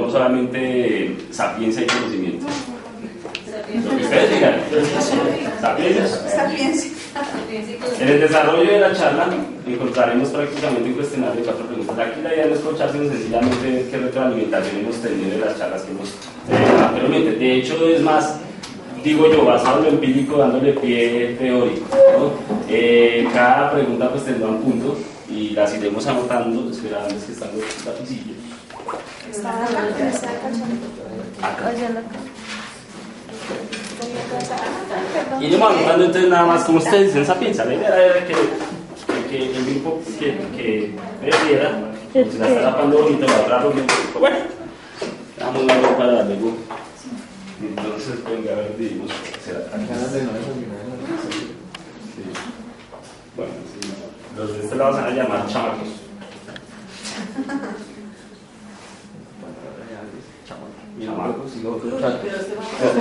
no solamente sapiencia y conocimiento. Lo que ustedes digan, sapiencia. En el desarrollo de la charla encontraremos prácticamente un cuestionario de 4 preguntas. Aquí la idea no es escuchar, sino sencillamente qué retroalimentación hemos tenido de las charlas que hemos tenido anteriormente. De hecho, es más, digo yo, basado en lo empírico, dándole pie teórico, ¿no? Cada pregunta pues tendrá un punto y las iremos anotando, esperando que están los lapicillos. Acá. Y iremos anotando entonces nada más, como ustedes dicen, sapiencia. La idea era que el grupo que viera, se la está tapando bonito, la otra bonito. Bueno, vamos a ver para luego. Entonces, venga, a ver, digamos, será sí. Bueno, sí. Los de este lado se van a llamar chamacos. Chamacos y luego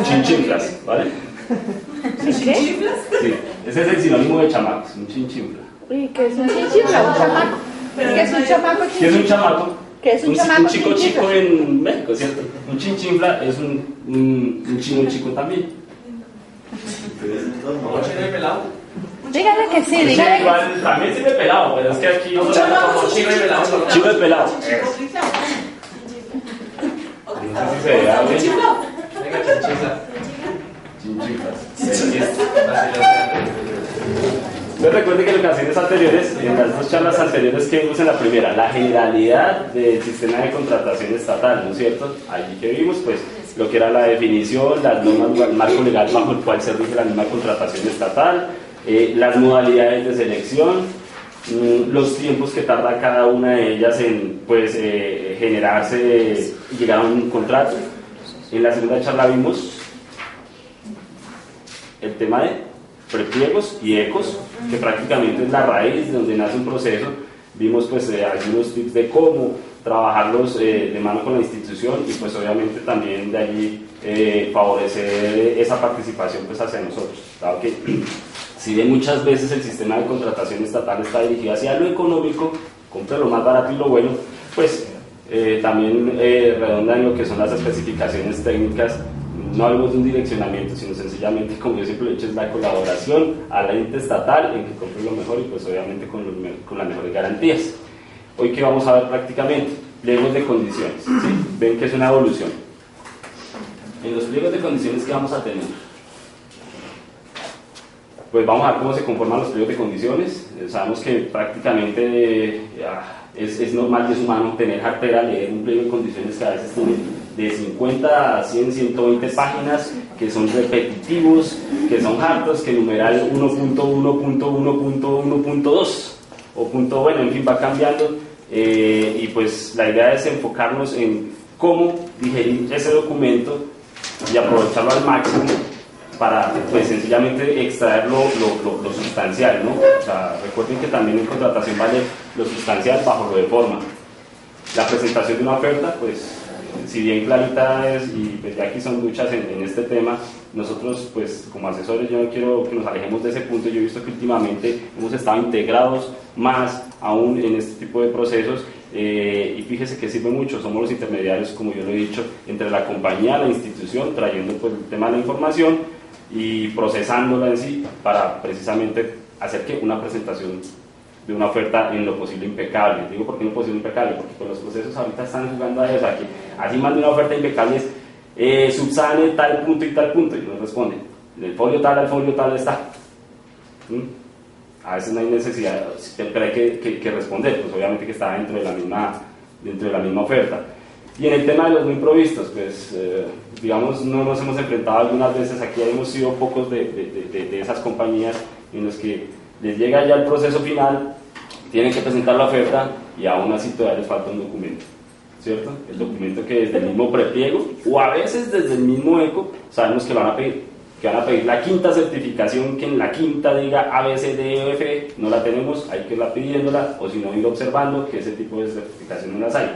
chinchiflas, ¿vale? ¿Chinchiflas? Sí, ese es el sinónimo de chamacos, un chinchifla. ¿Y qué es un chinchifla? ¿Un chamaco? ¿Qué es un chamaco? ¿Qué es un chamaco? ¿Qué es un chamaco? Un chico en México, ¿cierto? Un chinchifla es un chico también. ¿Cómo chino y pelado? Dígale que sí, Sí, dígale. igual, también sirve pelado, pero es que aquí Como chino y pelado. chico de pelado. No sé si se vea bien. Venga, chinchifla. Chinchiflas. Les recuerdo que en ocasiones anteriores, en las 2 charlas anteriores que vimos en la primera, la generalidad del sistema de contratación estatal, ¿no es cierto? Allí que vimos, pues, lo que era la definición, las normas, el marco legal bajo el cual se rige la misma contratación estatal, las modalidades de selección, los tiempos que tarda cada una de ellas en, pues, generarse y llegar a un contrato. En la segunda charla vimos el tema de prepliegos y ecos, que prácticamente es la raíz de donde nace un proceso. Vimos pues algunos tips de cómo trabajarlos de mano con la institución y pues obviamente también de allí favorecer esa participación pues hacia nosotros, dado que si bien muchas veces el sistema de contratación estatal está dirigido hacia lo económico, compre lo más barato y lo bueno, pues también redonda en lo que son las especificaciones técnicas. No hablamos de un direccionamiento, sino sencillamente, como yo siempre lo he dicho, es la colaboración a la ente estatal en que compre lo mejor y pues obviamente con las mejores garantías. Hoy que vamos a ver prácticamente pliegos de condiciones, ¿sí? Ven que es una evolución. En los pliegos de condiciones que vamos a tener, pues vamos a ver cómo se conforman los pliegos de condiciones. Sabemos que prácticamente es normal y es humano tener cartera, leer un pliego de condiciones que a veces tiene de 50 a 100, 120 páginas, que son repetitivos, que son hartos, que numeral 1.1.1.1.2 o punto, bueno, en fin, va cambiando, y pues la idea es enfocarnos en cómo digerir ese documento y aprovecharlo al máximo para pues sencillamente extraer lo sustancial, ¿no? O sea, recuerden que también en contratación vale lo sustancial bajo lo de forma. La presentación de una oferta, pues si bien clarita es, y pues ya aquí son muchas en este tema, nosotros pues como asesores yo no quiero que nos alejemos de ese punto. Yo he visto que últimamente hemos estado integrados más aún en este tipo de procesos, y fíjese que sirve mucho, somos los intermediarios, como yo lo he dicho, entre la compañía, la institución, trayendo pues el tema de la información y procesándola en sí para precisamente hacer que una presentación de una oferta en lo posible impecable. Digo, ¿por qué en lo posible impecable? Porque pues, los procesos ahorita están jugando a eso, aquí así manda una oferta impecable es subsane tal punto y nos responden, el folio tal al folio tal está. A veces no hay necesidad, pero hay que responder, pues obviamente que está dentro de la misma oferta. Y en el tema de los no improvistos, pues digamos, no nos hemos enfrentado algunas veces, aquí hemos sido pocos de esas compañías en los que les llega ya el proceso final, tienen que presentar la oferta y aún así todavía les falta un documento, ¿cierto? El documento que desde el mismo prepliego o a veces desde el mismo ECO sabemos que van a pedir, la quinta certificación, que en la quinta diga A, B, C, D, E, F, no la tenemos, hay que irla pidiéndola, o si no ir observando que ese tipo de certificación no las hay.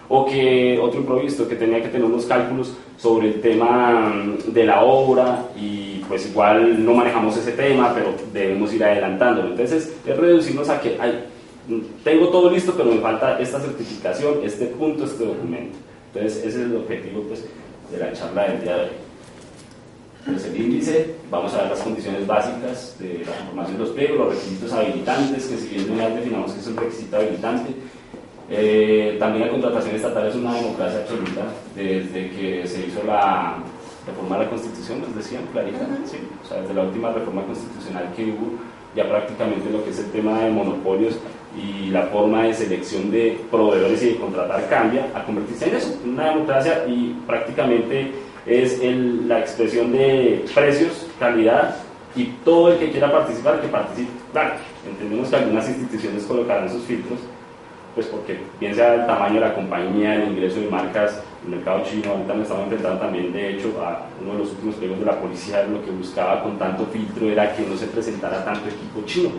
O que otro improviso, que tenía que tener unos cálculos sobre el tema de la obra y pues igual no manejamos ese tema, pero debemos ir adelantándolo. Entonces es reducirnos a que tengo todo listo, pero me falta esta certificación, este punto, este documento. Entonces ese es el objetivo pues, de la charla del día de hoy. Entonces el índice, vamos a ver las condiciones básicas de la conformación de los pliegos, los requisitos habilitantes, que si bien no las definamos que es un requisito habilitante. También la contratación estatal es una democracia absoluta desde que se hizo la reforma de la Constitución, nos decían clarita, ¿sí? O sea, desde la última reforma constitucional que hubo, ya prácticamente lo que es el tema de monopolios y la forma de selección de proveedores y de contratar cambia a convertirse en eso, una democracia, y prácticamente es la expresión de precios, calidad, y todo el que quiera participar, que participe. Claro, entendemos que algunas instituciones colocarán sus filtros, pues porque bien sea el tamaño de la compañía, el ingreso de marcas, el mercado chino. Ahorita nos estamos enfrentando también, de hecho, a uno de los últimos pliegos de la policía. Lo que buscaba con tanto filtro era que no se presentara tanto equipo chino,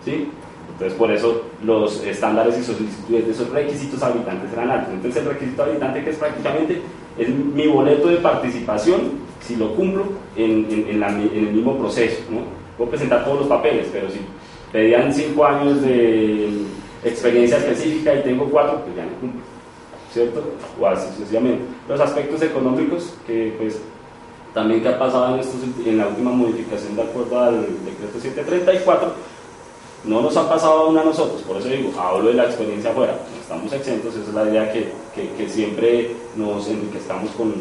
¿sí? Entonces, por eso los estándares y solicitudes de esos requisitos habilitantes eran altos. Entonces, el requisito habilitante, que es prácticamente es mi boleto de participación, si lo cumplo en el mismo proceso, ¿no? Puedo presentar todos los papeles, pero si pedían 5 años de experiencia específica y tengo 4, pues ya no cumplo, ¿cierto? O así sucesivamente. Los aspectos económicos, que pues también que ha pasado en la última modificación de acuerdo al decreto 734, no nos han pasado aún a nosotros. Por eso digo, hablo de la experiencia afuera, no estamos exentos. Esa es la idea que siempre nos enriquezcamos con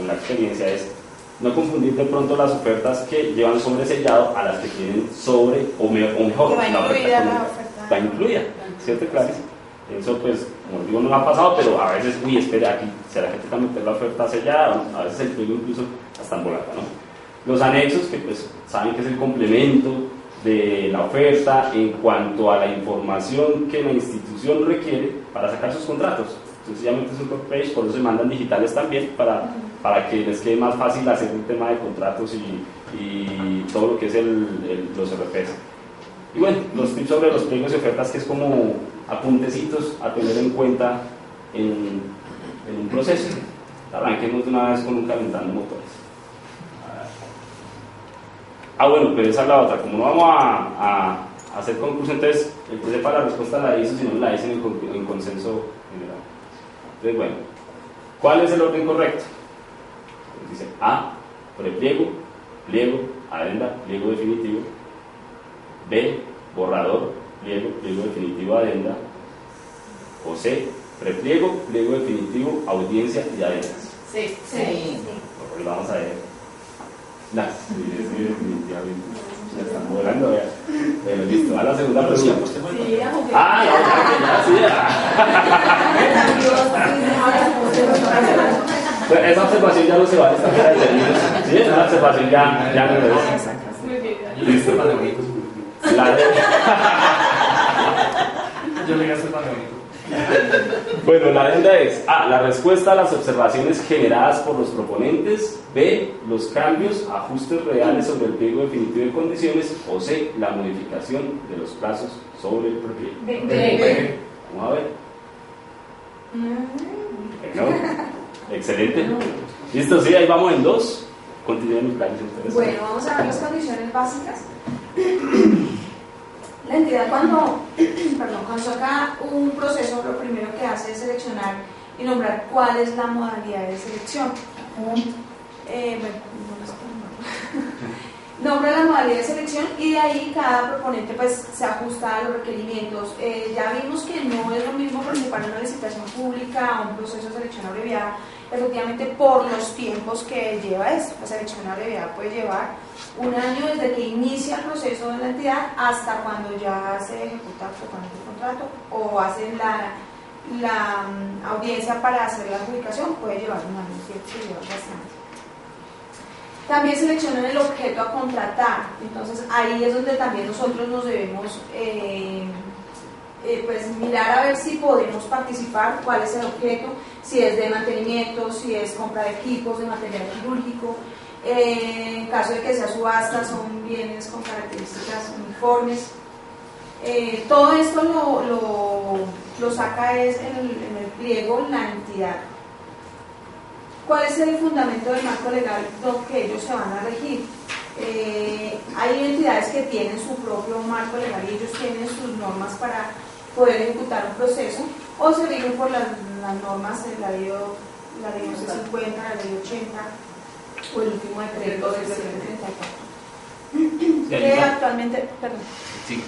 la experiencia, es no confundir de pronto las ofertas que llevan sobresellado a las que tienen sobre o mejor, que va la incluida la oferta oferta. va incluida, ¿cierto, Clarice? Eso pues, como digo, no ha pasado, pero a veces, uy, espera, aquí, ¿será que toca meter la oferta sellada? A veces el pliego incluso hasta en volata, ¿no? Los anexos, que pues saben que es el complemento de la oferta en cuanto a la información que la institución requiere para sacar sus contratos. Sencillamente es un copy-page, por eso se mandan digitales también, para que les quede más fácil hacer el tema de contratos y todo lo que es los RPs. Y bueno, los tips sobre los pliegos y ofertas, que es como apuntecitos a tener en cuenta en un proceso. Arranquemos de una vez con un calentando motores. Bueno, pero esa es la otra. Como no vamos a hacer concurso, entonces el que sepa la respuesta la hizo, si no la dicen en consenso general. Entonces, bueno, ¿cuál es el orden correcto? Pues dice A, prepliego, pliego, adenda, pliego definitivo. B, borrador, pliego, pliego definitivo, adenda. O C, prepliego, pliego definitivo, audiencia y adendas. Sí. Pues vamos a ver. Sí, definitivamente. Ya están volando, vea. Pero listo, a la segunda pregunta. Pues esa observación ya no se vale, está fuera de términos. Sí, esa observación ya no es. Listo. Yo le gasto el pan de bonito. Bueno, la adenda es A, la respuesta a las observaciones generadas por los proponentes. B, los cambios, ajustes reales sobre el pliego definitivo de condiciones. O C, la modificación de los plazos sobre el prepliego. Vamos a ver. ¿No? Excelente. Listo, sí, ahí vamos en 2. Continúen mis planes ustedes. Bueno, vamos a ver las condiciones básicas. La entidad cuando saca un proceso, lo primero que hace es seleccionar y nombrar cuál es la modalidad de selección. Nombra la modalidad de selección y de ahí cada proponente pues se ajusta a los requerimientos. Ya vimos que no es lo mismo participar en una licitación pública o un proceso de selección abreviada, efectivamente por los tiempos que lleva esto. La selección abreviada puede llevar 1 año desde que inicia el proceso de la entidad hasta cuando ya se ejecuta totalmente el contrato o hacen la audiencia para hacer la adjudicación, puede llevar 1 año, ¿cierto? Se lleva bastante. También seleccionan el objeto a contratar, entonces ahí es donde también nosotros nos debemos pues mirar a ver si podemos participar, cuál es el objeto, si es de mantenimiento, si es compra de equipos, de material quirúrgico. En caso de que sea subasta, son bienes con características uniformes. Todo esto lo saca es en el pliego la entidad. ¿Cuál es el fundamento del marco legal que ellos se van a regir? Hay entidades que tienen su propio marco legal y ellos tienen sus normas para poder ejecutar un proceso, o se rigen por las normas, la la ley 1150, la ley 80 o el último decreto del 734. Que actualmente, perdón. Sí.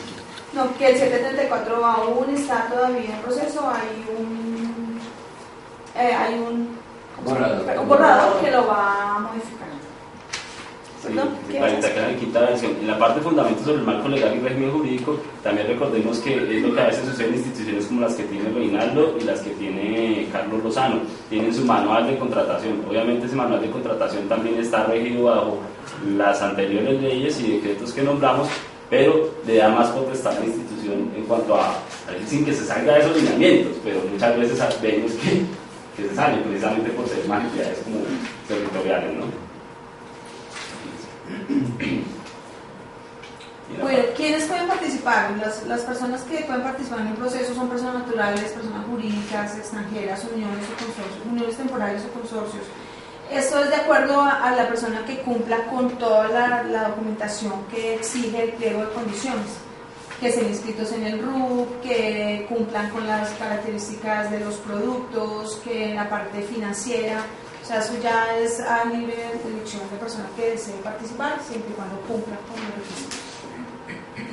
No, que el 734 aún está todavía en proceso, hay un borrador que lo va a modificar. Sí, ¿Perdón? ¿Qué para es? destacar en quinta versión. En la parte de fundamentos sobre el marco legal y régimen jurídico, también recordemos que es lo que a veces sucede en instituciones como las que tiene Reinaldo y las que tiene Carlos Lozano. Tienen su manual de contratación. Obviamente ese manual de contratación también está regido bajo las anteriores leyes y decretos que nombramos, pero le da más potestad a la institución en cuanto a veces sin que se salga de esos lineamientos, pero muchas veces vemos que se salen precisamente por ser más entidades como territoriales, ¿no? Bueno, ¿quiénes pueden participar? Las personas que pueden participar en un proceso son personas naturales, personas jurídicas, extranjeras, uniones o consorcios, uniones temporales o consorcios. Esto es de acuerdo a la persona que cumpla con toda la documentación que exige el pliego de condiciones, que estén inscritos en el RUP, que cumplan con las características de los productos, que en la parte financiera. O sea, eso ya es a nivel de elección de persona que desee participar, siempre y cuando cumpla con los requisitos.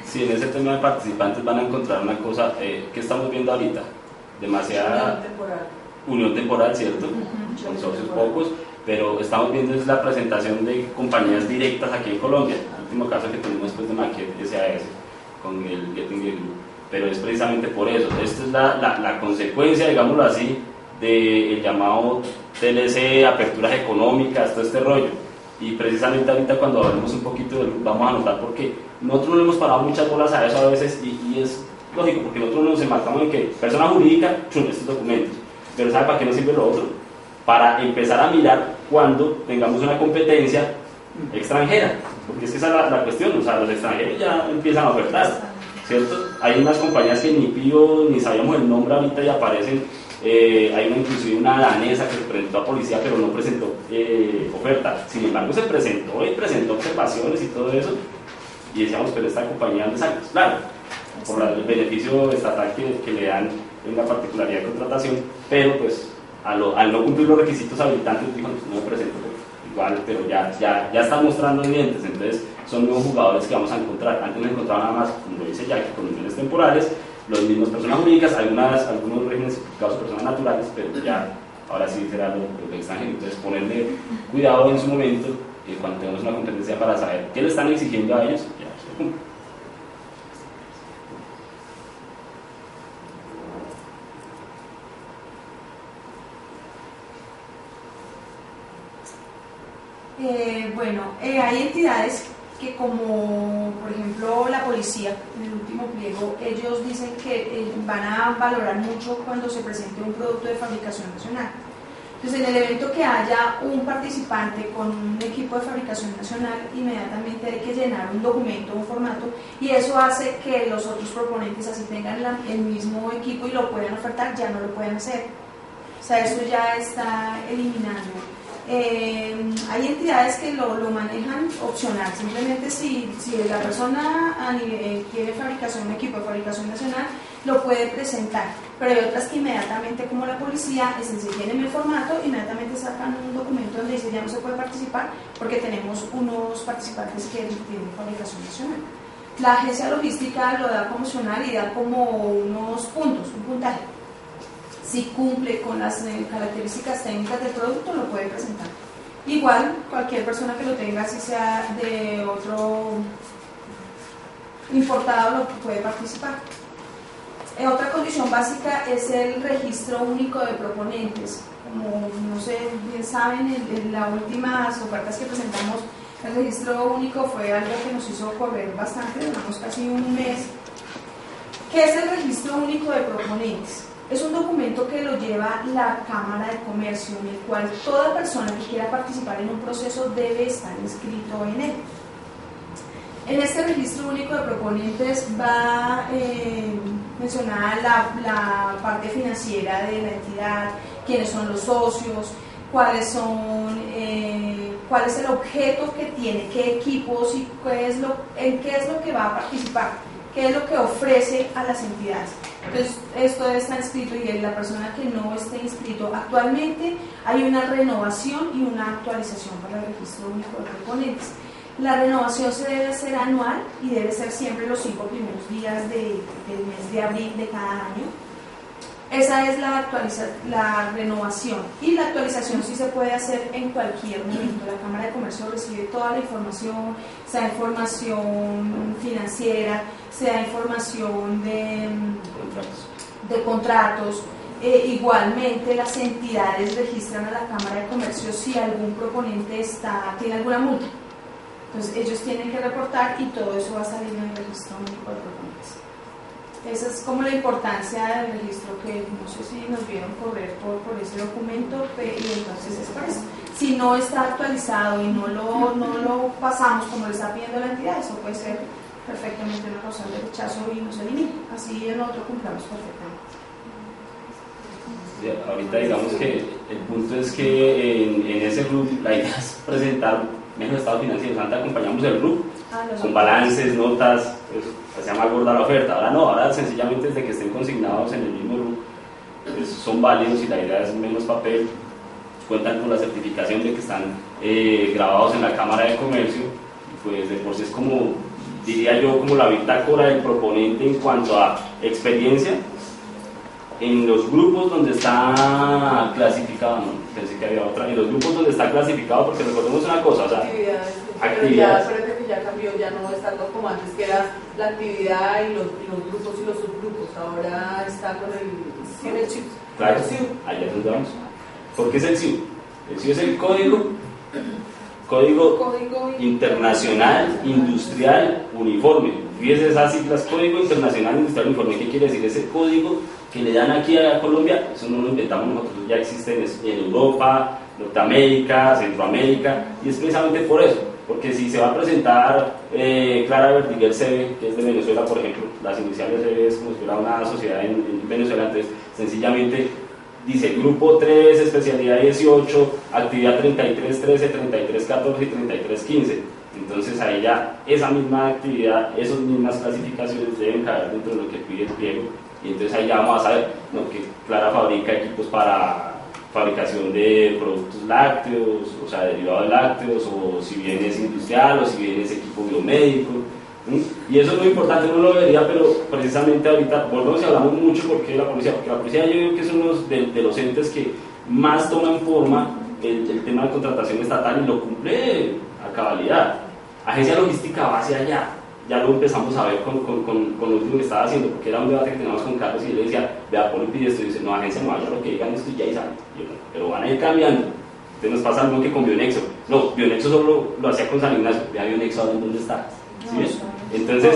Sí, en ese tema de participantes van a encontrar una cosa que estamos viendo ahorita, demasiada unión temporal, ¿cierto? Consorcios pocos, pero estamos viendo es la presentación de compañías directas aquí en Colombia. El último caso que tenemos después de Maquet SAS, con el Getting Group, pero es precisamente por eso. Esta es la consecuencia, digámoslo así, del llamado TLC, aperturas económicas, todo este rollo. Y precisamente ahorita cuando hablemos un poquito vamos a notar por qué. Nosotros no le hemos parado muchas bolas a eso a veces y es lógico, porque nosotros nos enmarcamos en que persona jurídica, estos documentos. Pero ¿sabe para qué nos sirve lo otro? Para empezar a mirar cuando tengamos una competencia extranjera, porque es que esa es la cuestión, o sea, los extranjeros ya empiezan a ofertar, ¿cierto? Hay unas compañías que ni pío ni sabíamos el nombre ahorita y aparecen. Hay inclusive una danesa que se presentó a policía pero no presentó oferta, sin embargo se presentó y presentó observaciones y todo eso y decíamos, pero esta compañía ¿dónde sale? Claro, por el beneficio estatal que le dan en la particularidad de contratación, pero pues al no cumplir los requisitos habilitantes dijo, no me presento, igual, pero ya están mostrando dientes, entonces son nuevos jugadores que vamos a encontrar. Antes no encontraba nada más, como lo dice Jackie, con uniones temporales, los mismos personas jurídicas, algunos regímenes certificados de personas naturales, pero ya ahora sí será lo extranjero. Entonces ponerle cuidado en su momento cuando tenemos una competencia para saber qué le están exigiendo a ellos, ya se cumple. Hay entidades que, como por ejemplo la policía, en el último pliego, ellos dicen que van a valorar mucho cuando se presente un producto de fabricación nacional. Entonces, en el evento que haya un participante con un equipo de fabricación nacional, inmediatamente hay que llenar un documento, un formato, y eso hace que los otros proponentes, así tengan el mismo equipo y lo puedan ofertar, ya no lo pueden hacer. O sea, eso ya está eliminando. Hay entidades que lo manejan opcional, simplemente si la persona quiere un equipo de fabricación nacional, lo puede presentar, pero hay otras que inmediatamente, como la policía, se tienen el formato, inmediatamente sacan un documento donde dice ya no se puede participar porque tenemos unos participantes que tienen fabricación nacional. La agencia logística lo da como opcional y da como unos puntos, un puntaje. Si cumple con las características técnicas del producto, lo puede presentar. Igual, cualquier persona que lo tenga, si sea de otro importado, lo puede participar. Otra condición básica es el registro único de proponentes. Como no sé, bien saben, en las últimas ofertas que presentamos, el registro único fue algo que nos hizo correr bastante, duramos casi un mes. ¿Qué es el registro único de proponentes? Es un documento que lo lleva la Cámara de Comercio, en el cual toda persona que quiera participar en un proceso debe estar inscrito en él. En este registro único de proponentes va mencionada la parte financiera de la entidad, quiénes son los socios, cuál es el objeto que tiene, qué equipos y en qué es lo que va a participar, qué es lo que ofrece a las entidades. Entonces, esto debe estar inscrito y la persona que no esté inscrito actualmente, hay una renovación y una actualización para el registro único de proponentes. La renovación se debe hacer anual y debe ser siempre los 5 primeros días del mes de abril de cada año. Esa es la renovación, y la actualización sí se puede hacer en cualquier momento. La Cámara de Comercio recibe toda la información, sea información financiera, sea información de contratos. Igualmente las entidades registran a la Cámara de Comercio si algún proponente tiene alguna multa. Entonces ellos tienen que reportar y todo eso va a salir en el registro único de proponentes. Esa es como la importancia del registro, que no sé si nos vieron correr por ese documento, y entonces es por eso. Si no está actualizado y no lo pasamos como le está pidiendo la entidad, eso puede ser perfectamente una causa de rechazo y no se elimina. Así en otro cumplamos perfectamente. Ahorita digamos que el punto es que en ese RUP la idea es presentar menos estados financieros. Antes acompañamos el RUP con balances, notas, pues, se llama gorda la oferta. Ahora no, ahora sencillamente desde que estén consignados en el mismo RUP pues, son válidos, y la idea es menos papel. Cuentan con la certificación de que están grabados en la Cámara de Comercio, y pues de por sí es como, diría yo, como la bitácora del proponente en cuanto a experiencia en los grupos donde está clasificado. No, pensé que había otra, en los grupos donde está clasificado, porque recordemos una cosa, o sea, actividades. Pero ya cambió, ya no es tanto como antes, que era la actividad y los grupos y los subgrupos. Ahora está con el CIU. Claro, allá es donde vamos. ¿Por qué es el CIU? El CIU es el Código Internacional Industrial Uniforme. Fíjese esas siglas, Código Internacional Industrial Uniforme. ¿Qué quiere decir? Ese código que le dan aquí a Colombia, eso no lo inventamos nosotros, ya existe en Europa, Norteamérica, Centroamérica, y es precisamente por eso, porque si se va a presentar Clara Vertiguer CB, que es de Venezuela, por ejemplo, las iniciales CB es como si fuera una sociedad en Venezuela, entonces sencillamente dice Grupo 3, especialidad 18, actividad 33, 13, 33, 14 y 33, 15. Entonces ahí ya esa misma actividad, esas mismas clasificaciones deben caer dentro de lo que pide el pliego, y entonces ahí ya vamos a saber, ¿no?, que Clara fabrica equipos para fabricación de productos lácteos, o sea, derivados de lácteos, o si bien es industrial, o si bien es equipo biomédico. Y eso es muy importante, uno lo vería, pero precisamente ahorita volvemos y hablamos mucho porque la policía yo digo que es uno de los entes que más toman forma el tema de contratación estatal y lo cumple a cabalidad. Agencia logística va hacia allá, ya lo empezamos a ver con lo último que estaba haciendo, porque era un debate que teníamos con Carlos y él decía, vea, Polo pide esto, y dice, no, agencia no vaya, lo que digan esto y ya y sale, pero van a ir cambiando. Entonces nos pasa algo que con Bionexo, no, Bionexo solo lo hacía con San Ignacio, vea Bionexo ahora dónde está, ¿sí ves? Entonces,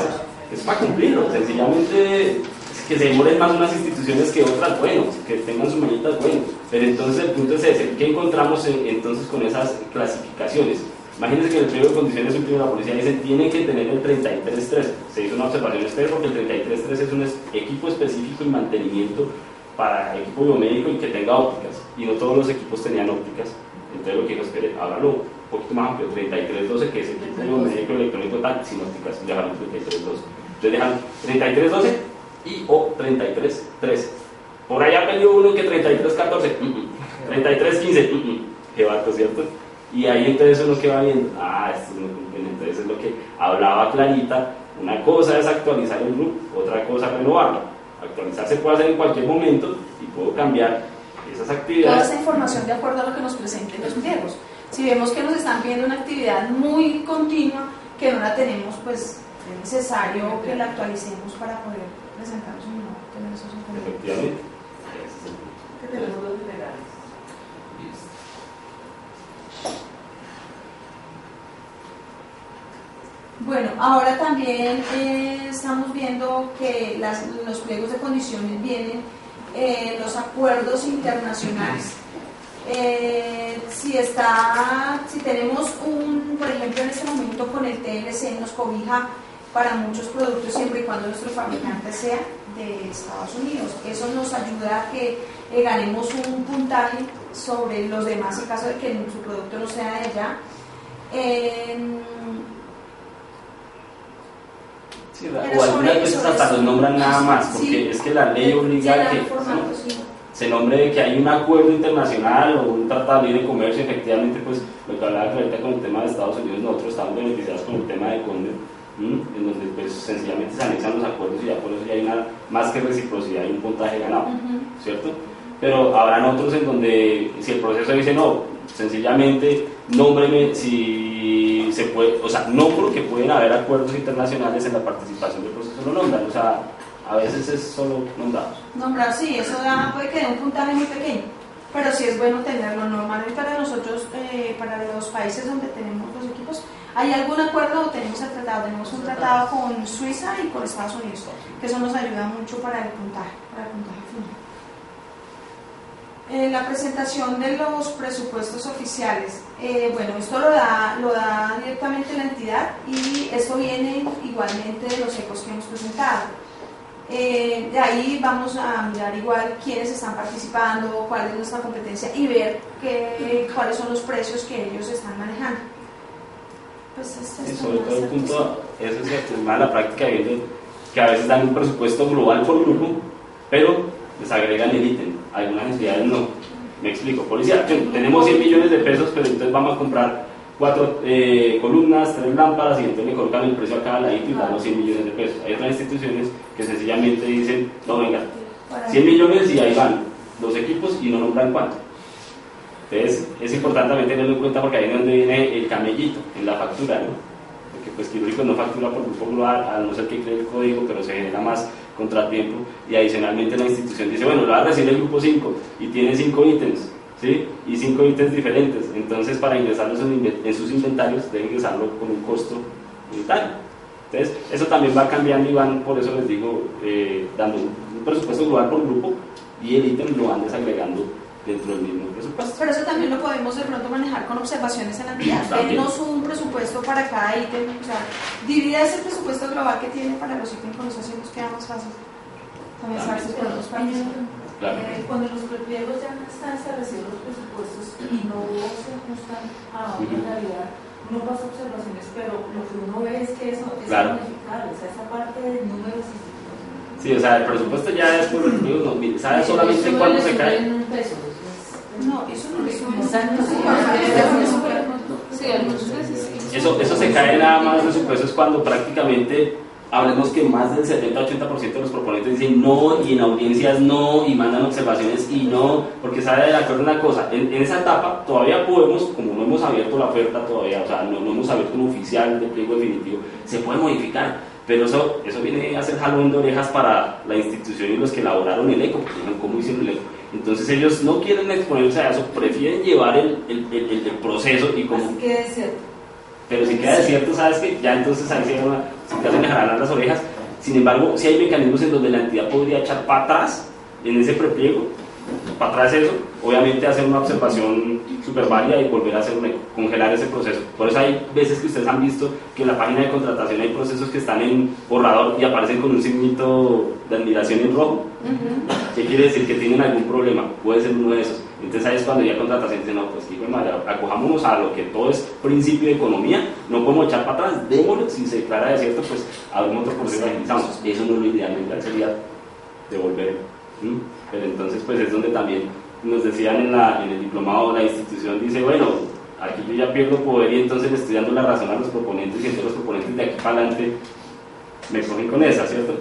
es para cumplirlo, sencillamente que se demoren más unas instituciones que otras, bueno, que tengan sus manitas, bueno, pero entonces el punto es ese, ¿qué encontramos entonces con esas clasificaciones? Imagínense que en el pliego de condiciones último de la policía dice tiene que tener el 33.3. Se hizo una observación especial porque el 33.3 es un equipo específico y mantenimiento para equipo biomédico y que tenga ópticas, y no todos los equipos tenían ópticas. Entonces lo que dijo, espere, hágalo un poquito más amplio, 33.12, que es equipo biomédico electrónico tal, sin ópticas, dejaron 33.12. Entonces dejan 33.12 y o 33.13. Por allá peleó uno que 33.14, 33.15, qué vato, ¿cierto? Y ahí entonces uno que va viendo, esto no cumple. Entonces es lo que hablaba Clarita, una cosa es actualizar el RUP, otra cosa es renovarlo. Actualizar se puede hacer en cualquier momento y puedo cambiar esas actividades. Toda esa información de acuerdo a lo que nos presenten los pliegos. Si vemos que nos están pidiendo una actividad muy continua, que no la tenemos, pues es necesario que la actualicemos para poder presentarnos un nuevo, tener esos inconvenientes. Efectivamente. Que tenemos los generales. Bueno, ahora también estamos viendo que los pliegos de condiciones vienen los acuerdos internacionales. Si tenemos por ejemplo en este momento con el TLC nos cobija para muchos productos siempre y cuando nuestro fabricante sea de Estados Unidos. Eso nos ayuda a que ganemos un puntaje sobre los demás en caso de que su producto no sea de allá. Sí, o algunas veces hasta los nombran nada más, porque sí, es que la ley obliga a que se nombre que hay un acuerdo internacional o un tratado de libre comercio. Efectivamente, pues lo que hablaba ahorita con el tema de Estados Unidos, nosotros estamos beneficiados con el tema de Conde, en donde pues sencillamente se anexan los acuerdos y ya por eso ya hay una más que reciprocidad y un puntaje ganado, ¿cierto? Pero habrán otros en donde si el proceso dice no, sencillamente nómbreme si se puede, o sea, nombro que pueden haber acuerdos internacionales en la participación del proceso, lo nombran, o sea, a veces es solo nombrados. Nombrar, sí, eso puede que dé un puntaje muy pequeño, pero sí es bueno tenerlo. Normalmente para nosotros, para los países donde tenemos los equipos, ¿hay algún acuerdo o tenemos el tratado? Tenemos un tratado con Suiza y con Estados Unidos, que eso nos ayuda mucho para el puntaje final. La presentación de los presupuestos oficiales, bueno, esto lo da directamente la entidad y esto viene igualmente de los ecos que hemos presentado. De ahí vamos a mirar igual quiénes están participando, cuál es nuestra competencia y ver cuáles son los precios que ellos están manejando. Pues sí, sobre todo el punto, eso es cierto, es más la práctica viendo que a veces dan un presupuesto global por grupo, pero les agregan el ítem, algunas entidades no. Me explico, policía, tenemos 100 millones de pesos, pero entonces vamos a comprar 4 columnas, 3 lámparas y entonces le colocan el precio a cada ladito y dan los 100 millones de pesos. Hay otras instituciones que sencillamente dicen, no, venga, 100 millones y ahí van los equipos y no nombran cuánto. Entonces es importante también tenerlo en cuenta porque ahí es donde viene el camellito, en la factura, ¿no? Porque pues Quirúrgico no factura por grupo global, a no ser que cree el código, pero se genera más contratiempo y adicionalmente la institución dice, bueno, lo va a recibir el grupo 5 y tiene 5 ítems, ¿sí? Y 5 ítems diferentes, entonces para ingresarlos en sus inventarios deben ingresarlo con un costo unitario. Entonces eso también va cambiando y van, por eso les digo, dando un presupuesto global por grupo y el ítem lo van desagregando dentro del mismo presupuesto. Pero eso también lo podemos de pronto manejar con observaciones en la entidad. Denos un presupuesto para cada ítem, o sea, divida ese presupuesto global que tiene para los ítems, con eso así nos queda más fácil. También saber si podemos participar. Claro. Cuando los prepliegos ya están establecidos los presupuestos y no se ajustan a una realidad, uno pasa observaciones, pero lo que uno ve es que eso es modificable, o sea, esa parte de números. Sí, o sea, el presupuesto ya es por los prepliegos, no, ¿sabes solamente cuándo se cae? No, eso no es eso se cae nada más de presupuestos cuando prácticamente hablemos que más del 70-80% de los proponentes dicen no y en audiencias no y mandan observaciones y no, porque sabe de acuerdo una cosa, en esa etapa todavía podemos, como no hemos abierto la oferta todavía, o sea, no hemos abierto un oficial de pliego definitivo, se puede modificar, pero eso viene a ser jalón de orejas para la institución y los que elaboraron el ECO, porque no cómo hicieron el ECO. Entonces ellos no quieren exponerse a eso, prefieren llevar el proceso y como... Pero si queda desierto, sabes que ya entonces ahí se te hacen jalar las orejas. Sin embargo, si hay mecanismos en donde la entidad podría echar para atrás en ese prepliego, para atrás eso, obviamente hacer una observación súper válida y volver a hacer congelar ese proceso. Por eso hay veces que ustedes han visto que en la página de contratación hay procesos que están en borrador y aparecen con un signito de admiración en rojo. ¿Qué quiere decir? Que tienen algún problema, puede ser uno de esos. Entonces ahí es cuando ya contratación dice, no, pues hijo de madre, acojámonos a lo que todo es principio de economía, no podemos echar para atrás, démoslo, si se declara desierto, pues abrimos otro proceso y agilizamos. Eso no es lo ideal, lo ideal sería devolver. Pero entonces pues es donde también nos decían en el diplomado, la institución dice, bueno, aquí yo ya pierdo poder y entonces le estoy dando la razón a los proponentes y entonces los proponentes de aquí para adelante me cogen con esa, ¿cierto?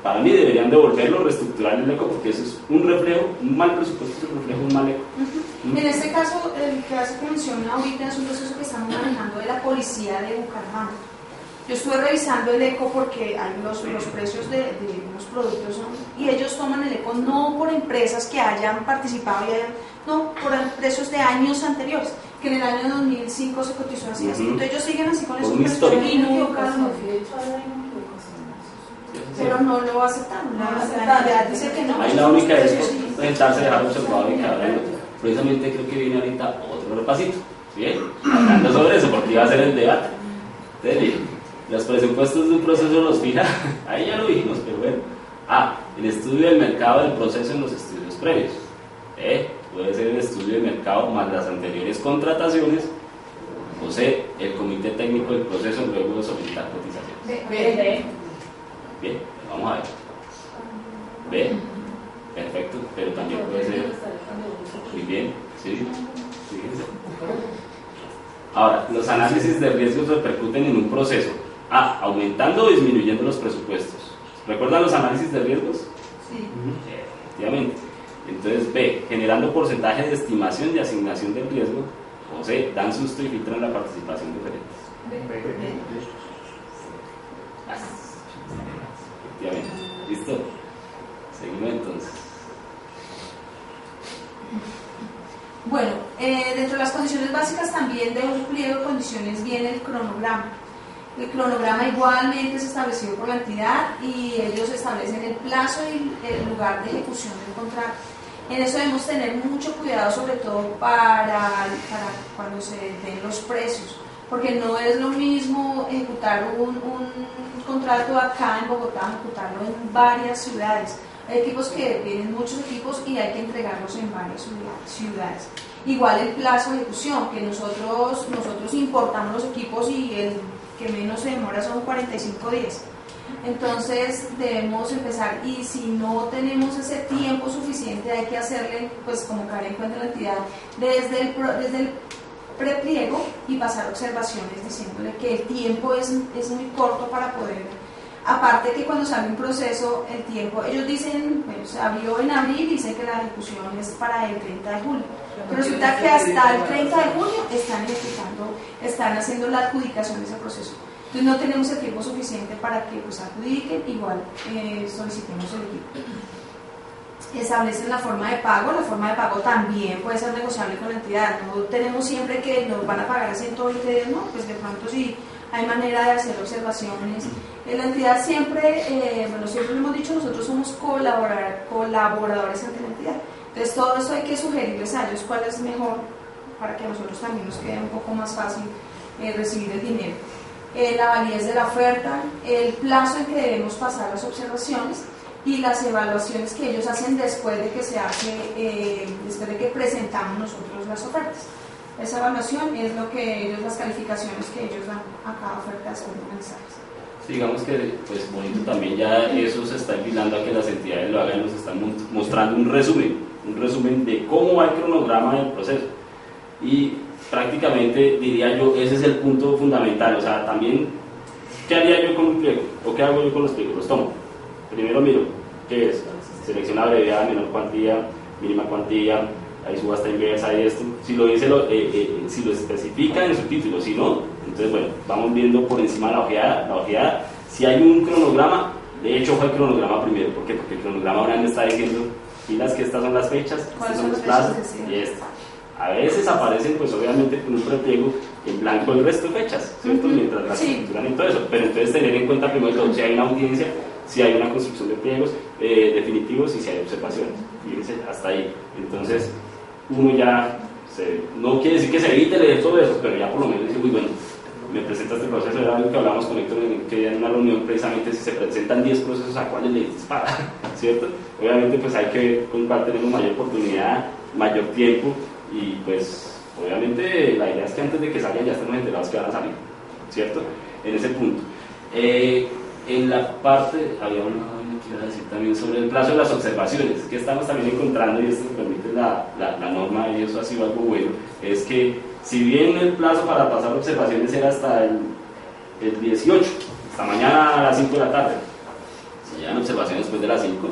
Para mí deberían devolverlo, reestructurar el ECO porque eso es un reflejo, un mal presupuesto es un reflejo de un mal ECO. En este caso, el que hace mención ahorita es un proceso que estamos manejando de la policía de Bucaramanga. Yo estuve revisando el ECO porque hay los precios de unos productos y ellos toman el ECO no por empresas que hayan participado, no, por precios de años anteriores, que en el año 2005 se cotizó así. Entonces ellos siguen así con esos precios y no, pero no lo aceptaron. La realidad dice que no. Ahí la única es presentarse, dejar observado y que hablen. Precisamente creo que viene ahorita otro repasito. Bien, hablando sobre eso, porque iba a ser el debate. Entonces, los presupuestos de un proceso los fija, ahí ya lo dijimos, pero bueno. El estudio del mercado del proceso en los estudios previos. Puede ser el estudio del mercado más las anteriores contrataciones, o sea, el comité técnico del proceso luego de solicitar cotizaciones. Bien, vamos a ver. B, perfecto, pero también puede ser. Muy bien, sí, fíjense. Ahora, los análisis de riesgos repercuten en un proceso. A, aumentando o disminuyendo los presupuestos. ¿Recuerdan los análisis de riesgos? Sí. Efectivamente. Entonces, B, generando porcentaje de estimación y asignación del riesgo. O C, dan susto y filtran la participación de diferentes. Efectivamente. ¿Listo? Seguimos entonces. Bueno, dentro de las condiciones básicas también de un pliego de condiciones viene el cronograma. El cronograma igualmente es establecido por la entidad y ellos establecen el plazo y el lugar de ejecución del contrato. En eso debemos tener mucho cuidado, sobre todo para cuando se den los precios, porque no es lo mismo ejecutar un contrato acá en Bogotá, ejecutarlo en varias ciudades. Hay equipos que vienen muchos equipos y hay que entregarlos en varias ciudades. Igual el plazo de ejecución, que nosotros importamos los equipos y el que menos se demora son 45 días. Entonces debemos empezar, y si no tenemos ese tiempo suficiente hay que hacerle, pues como caer en cuenta la entidad, desde el prepliego y pasar observaciones diciéndole que el tiempo es muy corto para poder. Aparte que cuando sale un proceso, el tiempo, ellos dicen, bueno, se abrió en abril y dice que la ejecución es para el 30 de julio. Pero resulta que hasta el 30 de junio están haciendo la adjudicación de ese proceso. Entonces no tenemos el tiempo suficiente para que pues adjudiquen, igual solicitemos el equipo. Establecen la forma de pago también puede ser negociable con la entidad, no tenemos siempre que nos van a pagar a 120 días, no, pues de pronto sí hay manera de hacer observaciones. La entidad siempre, siempre lo hemos dicho, nosotros somos colaboradores ante la entidad, entonces todo eso hay que sugerirles a ellos cuál es mejor para que a nosotros también nos quede un poco más fácil recibir el dinero. La validez de la oferta, el plazo en que debemos pasar las observaciones y las evaluaciones que ellos hacen después de que presentamos nosotros las ofertas. Esa evaluación es las calificaciones que ellos dan a cada oferta después de analizarlas. Digamos que, pues bonito también, ya eso se está empilando a que las entidades lo hagan, nos están mostrando un resumen de cómo va el cronograma del proceso. Y prácticamente diría yo, ese es el punto fundamental. O sea, también, ¿qué haría yo con un pliego? ¿O qué hago yo con los pliegos? Los tomo. Primero miro, ¿qué es? Selección abreviada, menor cuantía, mínima cuantía, hay subasta inversa y esto. Si lo dice, si lo especifica en su título, si no, entonces bueno, vamos viendo por encima de la ojeada. Si hay un cronograma, de hecho fue el cronograma primero. ¿Por qué? Porque el cronograma ahora me está diciendo, filas que estas son las fechas, estos son los plazos y esto. A veces aparecen, pues obviamente con un prepliego en blanco el resto de fechas, ¿cierto? Mientras las estructuran y todo eso. Pero entonces tener en cuenta primero todo, si hay una audiencia, si hay una construcción de pliegos definitivos y si hay observaciones. Fíjense, hasta ahí. Entonces, uno ya, no quiere decir que se evite leer todo eso, pero ya por lo menos dice, uy, bueno, me presenta este proceso, era algo que hablamos con Héctor en una reunión, precisamente si se presentan 10 procesos, ¿a cuáles le dispara? ¿Cierto? Obviamente pues hay que ver con cuál tenemos mayor oportunidad, mayor tiempo, y pues obviamente la idea es que antes de que salgan ya estemos enterados que van a salir, ¿cierto? En ese punto. En la parte, había una cosa que iba a decir también sobre el plazo de las observaciones, que estamos también encontrando, y esto nos permite la norma, y eso ha sido algo bueno, es que si bien el plazo para pasar observaciones era hasta el 18, hasta mañana a las 5 de la tarde, si llegan observaciones después de las 5,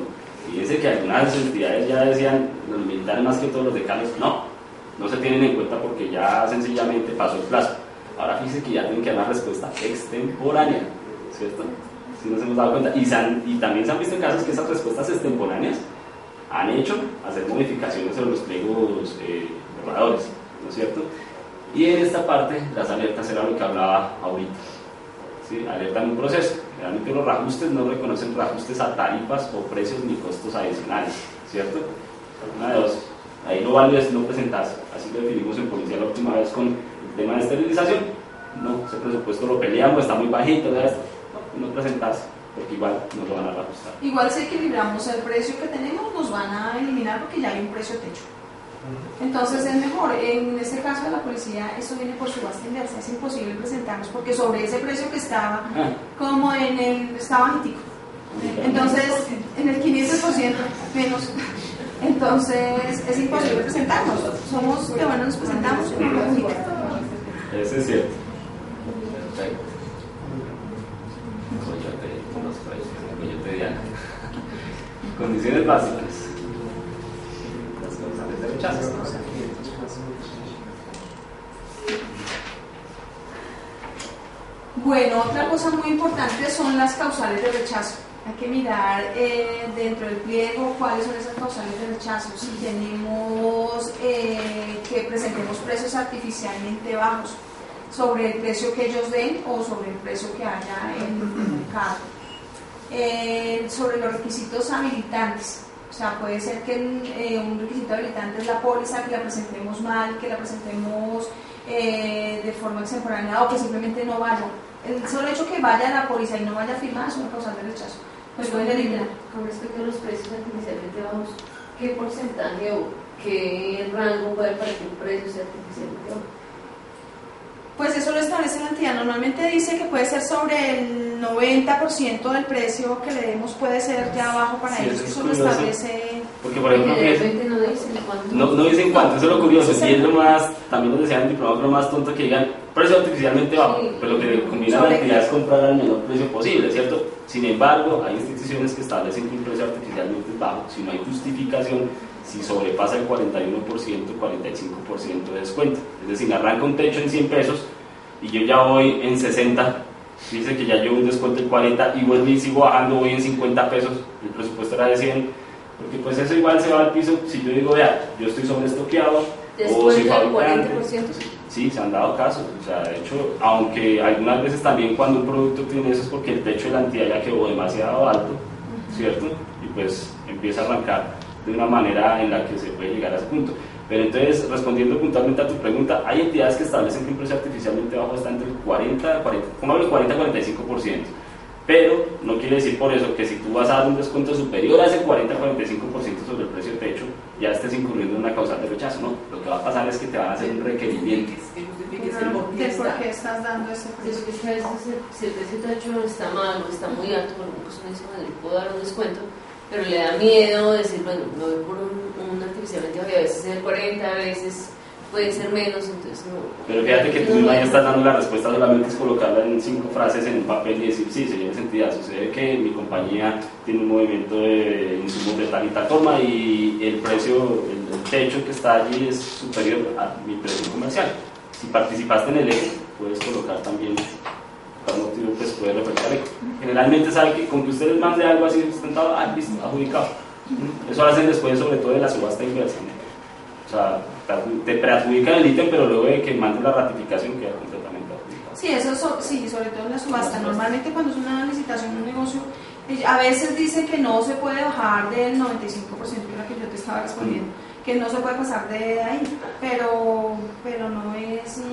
fíjense que algunas entidades ya decían, los militares más que todos los decanos, no se tienen en cuenta porque ya sencillamente pasó el plazo. Ahora fíjense que ya tienen que dar una respuesta extemporánea, ¿cierto? Si nos hemos dado cuenta, y también se han visto casos que esas respuestas extemporáneas han hecho hacer modificaciones sobre los pliegos borradores, ¿no es cierto? Y en esta parte, las alertas era lo que hablaba ahorita, ¿sí? Alertan un proceso. Realmente los reajustes no reconocen reajustes a tarifas o precios ni costos adicionales, ¿cierto? Una de dos. Ahí lo válido es no presentarse. Así lo definimos en policía la última vez con el tema de esterilización. No, ese presupuesto lo peleamos, está muy bajito, no presentarse, porque igual no lo van a reajustar. Igual si equilibramos el precio que tenemos, nos van a eliminar porque ya hay un precio techo. Entonces es mejor, en este caso de la policía, esto viene por subasta inversa, es imposible presentarnos porque sobre ese precio que estaba, como estaba bajitico. Entonces, en el 500% menos. Entonces, es imposible presentarnos. Somos que bueno, nos presentamos y no nos admiten. Eso es cierto. Condiciones básicas. Las causales de rechazo. Bueno, otra cosa muy importante son las causales de rechazo. Hay que mirar dentro del pliego cuáles son esas causales de rechazo. Si tenemos que presentemos precios artificialmente bajos sobre el precio que ellos den o sobre el precio que haya en el mercado. Sobre los requisitos habilitantes. O sea, puede ser que un requisito habilitante es la póliza, que la presentemos mal, que la presentemos de forma extemporánea o que simplemente no vaya. El solo hecho que vaya a la póliza y no vaya a firmar es una causal de rechazo. Pues puede eliminar. Con respecto a los precios artificialmente bajos, ¿qué porcentaje o qué rango puede parecer un precio artificialmente bajo? Pues eso lo establece la entidad. Normalmente dice que puede ser sobre el 90% del precio que le demos, puede ser ya bajo para ellos. Eso lo establece. Porque, por ejemplo, generalmente no dicen cuánto. No dicen cuánto, eso es lo curioso. Y es lo más, también nos decían en diplomados, lo más tonto que digan precio artificialmente bajo. Sí. Pero lo que combina la entidad es comprar al menor precio posible, ¿cierto? Sin embargo, hay instituciones que establecen que un precio artificialmente es bajo si no hay justificación, si sobrepasa el 41%, 45% de descuento. Es decir, arranca un techo en 100 pesos y yo ya voy en 60, dice que ya llevo un descuento del 40 y vuelvo y sigo bajando, voy en 50 pesos, el presupuesto era de 100, porque pues eso igual se va al piso si yo digo, vea, yo estoy sobreestoqueado o soy fabricante. Sí, se han dado casos, o sea, de hecho, aunque algunas veces también cuando un producto tiene eso es porque el techo de la entidad ya quedó demasiado alto, ¿cierto? Y pues empieza a arrancar de una manera en la que se puede llegar a ese punto. Pero entonces, respondiendo puntualmente a tu pregunta, hay entidades que establecen que un precio artificialmente bajo está entre el 40-45%, pero no quiere decir por eso que si tú vas a dar un descuento superior a ese 40-45% sobre el precio techo, ya estés incurriendo en una causal de rechazo, ¿no? Lo que va a pasar es que te van a hacer un requerimiento. ¿De por qué estás dando ese precio? Es que a veces si el precio techo está mal o está muy alto, por ejemplo, pues uno dice, puedo dar un descuento, pero le da miedo decir, bueno, me voy por un artificialmente bajo, y a veces es el 40, a veces puede ser menos, entonces no. Pero fíjate que tú misma ya estás dando la respuesta, solamente es colocarla en 5 frases en un papel y decir, sí, señores entidad, sucede que mi compañía tiene un movimiento de insumos de tal y tal forma y el precio, el techo que está allí es superior a mi precio comercial. Si participaste en el eco, puedes colocar también, por motivo, pues puedes referir al eco. Generalmente sabe que con que ustedes manden algo así sustentado, listo, adjudicado. Eso lo hacen después, sobre todo de la subasta inversa, ¿no? O sea, te preadjudican el ítem, pero luego de que mandes la ratificación queda completamente adjudicado. Sí, eso sí, sobre todo en la subasta. Normalmente cuando es una licitación de un negocio, a veces dicen que no se puede bajar del 95%, que era que yo te estaba respondiendo, que no se puede pasar de ahí, pero no es... Sí,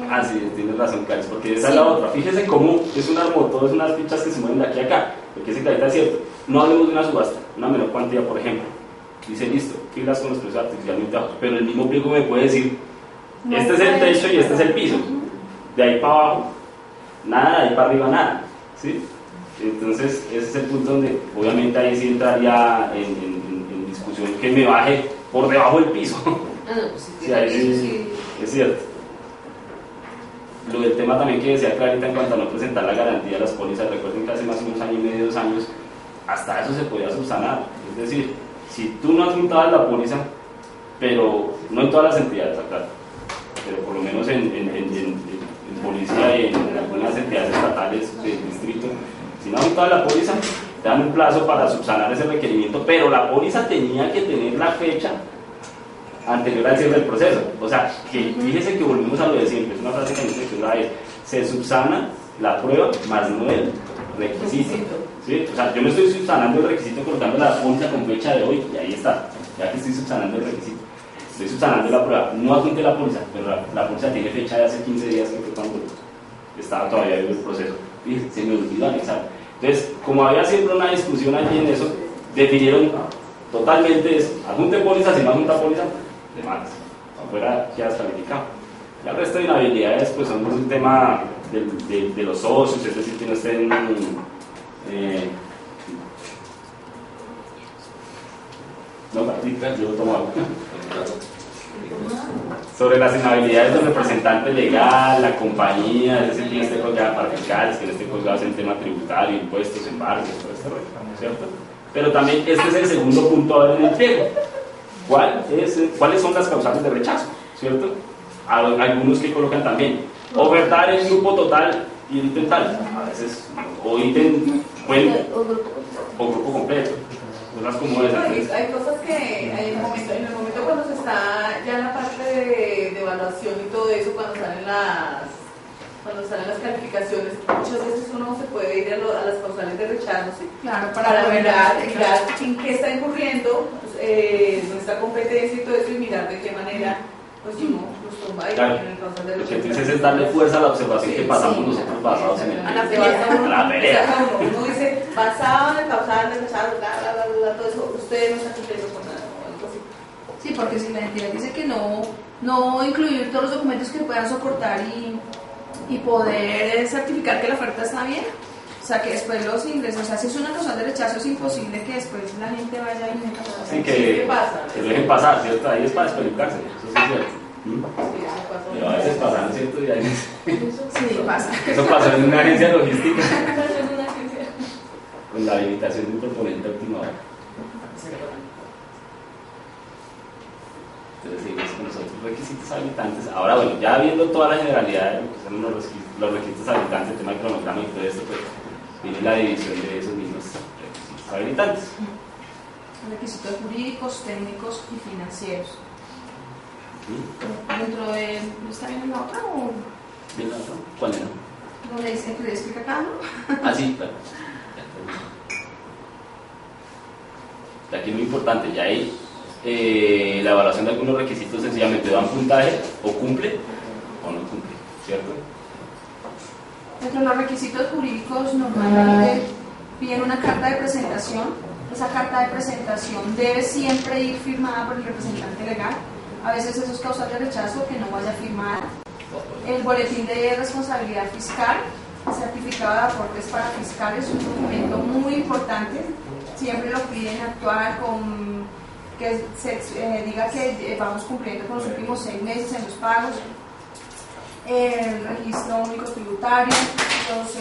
tienes razón, Carlos, porque esa es la otra. Fíjese cómo es un armoto, es unas fichas que se mueven de aquí a acá, porque ese carita es cierto. No hablemos de una subasta, una menor cuantía, por ejemplo. Dice, listo, filas con los precios artificialmente bajos, pero el mismo pliego me puede decir, este es el techo y este es el piso. De ahí para abajo, nada, de ahí para arriba, nada. ¿Sí? Entonces, ese es el punto donde, obviamente, ahí sí entraría en discusión que me baje por debajo del piso. Pues sí, ahí sí, es cierto. Lo del tema también que decía Clarita en cuanto a no presentar la garantía de las pólizas, recuerden que hace más o menos año y medio, 2 años, hasta eso se podía subsanar. Es decir, si tú no adjuntabas la póliza, pero no en todas las entidades, acá, pero por lo menos en policía y en algunas entidades estatales del distrito, si no adjuntabas la póliza, te dan un plazo para subsanar ese requerimiento, pero la póliza tenía que tener la fecha anterior al cierre del proceso. O sea, que fíjese que volvimos a lo de siempre, es una frase que me dice que una vez se subsana la prueba más no el requisito. ¿Sí? O sea, yo me estoy subsanando el requisito colocando la póliza con fecha de hoy y ahí está, ya que estoy subsanando el requisito. Estoy subsanando la prueba, no adjunté la póliza, pero la póliza tiene fecha de hace 15 días, que fue cuando estaba todavía vivo el proceso. Y se me olvidó anexar. Entonces, como había siempre una discusión allí en eso, definieron totalmente eso. Adjunte póliza, si no adjunta póliza, demandas. Afuera ya descalificado. Y el resto de inhabilidades, pues son un tema de los socios, es decir, que no estén No, Martita, yo tomo agua. Sobre las inhabilidades del representante legal, la compañía, es decir, quien esté colgado para fiscales, quien esté colgado en tema tributario, impuestos, embargos, todo este rollo, ¿cierto? Pero también este es el segundo punto a ver en el pliego. ¿Cuáles son las causales de rechazo? ¿Cierto? Algunos que colocan también ofertar en grupo total y ítem tal, a veces, o ítem o grupo completo, cosas como esas. Hay cosas que en el momento cuando se está ya en la parte de evaluación y todo eso, cuando salen las calificaciones, muchas veces uno se puede ir a las causales de rechazo, ¿sí? Claro, para mirar en qué está incurriendo nuestra competencia y todo eso, y mirar de qué manera pues uno nos tumba y claro. en el causal de Lo que rechazo. tú dices es darle fuerza a la observación que pasamos nosotros basados en el A la pelea. uno. Uno dice, basado en el causal de rechazo, todo eso, ustedes no están cumpliendo con nada o algo así. Sí, porque si la entidad dice que no incluir todos los documentos que puedan soportar y poder certificar que la oferta está bien, o sea, que después los ingresos, o sea, si es una causal de rechazo es imposible que después la gente vaya y meta. Sí, que lo dejen pasar, ¿cierto? Ahí es para despelucarse, eso sí es cierto. Pero a veces pasan, ¿cierto? Y ahí... Sí, pasa. Eso pasó en una agencia logística con la habilitación de un proponente a última hora. Entonces seguimos con los otros requisitos habilitantes. Ahora bueno, ya viendo toda la generalidad de lo que son los requisitos habilitantes, el tema del cronograma y todo esto, pues viene la división de esos mismos requisitos habilitantes. Requisitos jurídicos, técnicos y financieros. Dentro de... ¿Está bien en la otra o...? ¿Bien la otra? ¿Cuál era? ¿Dónde dice que le explica acá, no? Ah, sí, claro. Aquí es muy importante, ya hay la evaluación de algunos requisitos sencillamente dan puntaje o cumple o no cumple, ¿cierto? Dentro de los requisitos jurídicos normalmente piden una carta de presentación. Esa carta de presentación debe siempre ir firmada por el representante legal. A veces eso es causal de rechazo que no vaya firmada. El boletín de responsabilidad fiscal, el certificado de aportes para fiscales, es un documento muy importante. Siempre lo piden actuar con que se diga que vamos cumpliendo con los últimos 6 meses en los pagos. El registro único tributario,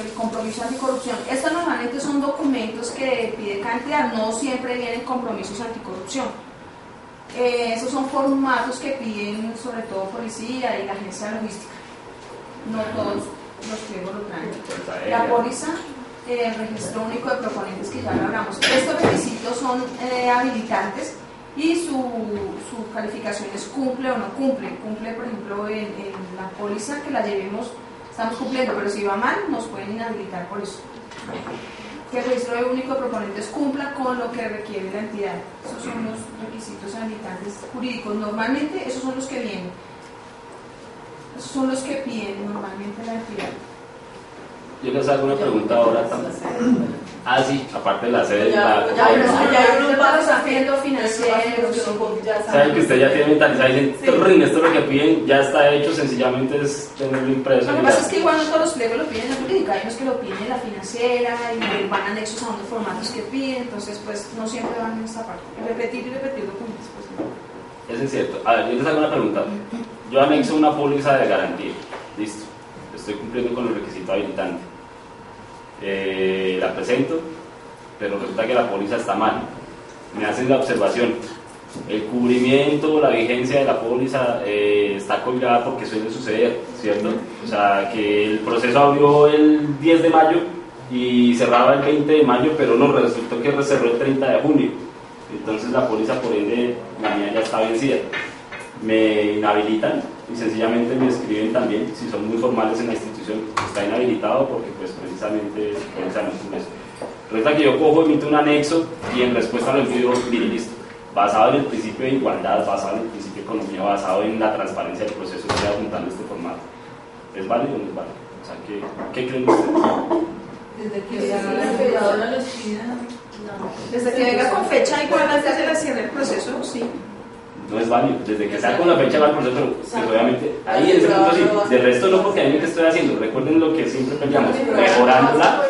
el compromiso anticorrupción. Estos normalmente son documentos que pide cantidad, no siempre vienen compromisos anticorrupción. Esos son formatos que piden sobre todo policía y la agencia logística. No todos los pliegos lo traen. La póliza, el registro único de proponentes que ya lo hablamos. Estos requisitos son habilitantes y su calificación es cumple o no cumple. Cumple, por ejemplo, en la póliza que la llevemos, estamos cumpliendo, pero si va mal, nos pueden inhabilitar por eso. Que el registro único de proponentes cumpla con lo que requiere la entidad. Esos son los requisitos habilitantes jurídicos. Normalmente, esos son los que vienen. Esos son los que piden normalmente la entidad. Yo les hago una pregunta ahora también. Ah, sí, aparte de la sede. Ya uno va haciendo financieros. Saben que usted ya tiene mentalizado y dicen, esto es lo que piden, ya está hecho, sencillamente es tenerlo impreso. Lo que pasa es que igual no todos los pliegos lo piden en la jurídica, hay unos que lo piden en la financiera y van anexos a unos formatos que piden, entonces pues no siempre van en esta parte. Repetir documentos, pues no. Eso es cierto. A ver, yo les hago una pregunta. Yo anexo una póliza de garantía, listo, estoy cumpliendo con el requisito habilitante. La presento, pero resulta que la póliza está mal. Me hacen la observación. El cubrimiento, la vigencia de la póliza está colgada porque suele suceder, ¿cierto? O sea, que el proceso abrió el 10 de mayo y cerraba el 20 de mayo, pero no, resultó que cerró el 30 de junio. Entonces la póliza, por ende, la mía ya está vencida. Me inhabilitan y sencillamente me escriben también, si son muy formales en la institución, está inhabilitado porque pues precisamente no cumple eso. Resulta que yo cojo, emito un anexo y en respuesta lo envío, mire, listo, basado en el principio de igualdad, basado en el principio de economía, basado en la transparencia del proceso, estoy apuntando este formato. ¿Es válido o no es válido? O sea, ¿qué creen ustedes? Desde que ya la empleadora los pida. Desde que venga con fecha igual antes de la cierre del proceso, sí. No es válido, desde que sea con la fecha va el proceso, pero pues, obviamente ahí en ese punto sí, de resto no, porque a mí que estoy haciendo, recuerden lo que siempre peleamos, mejorándola.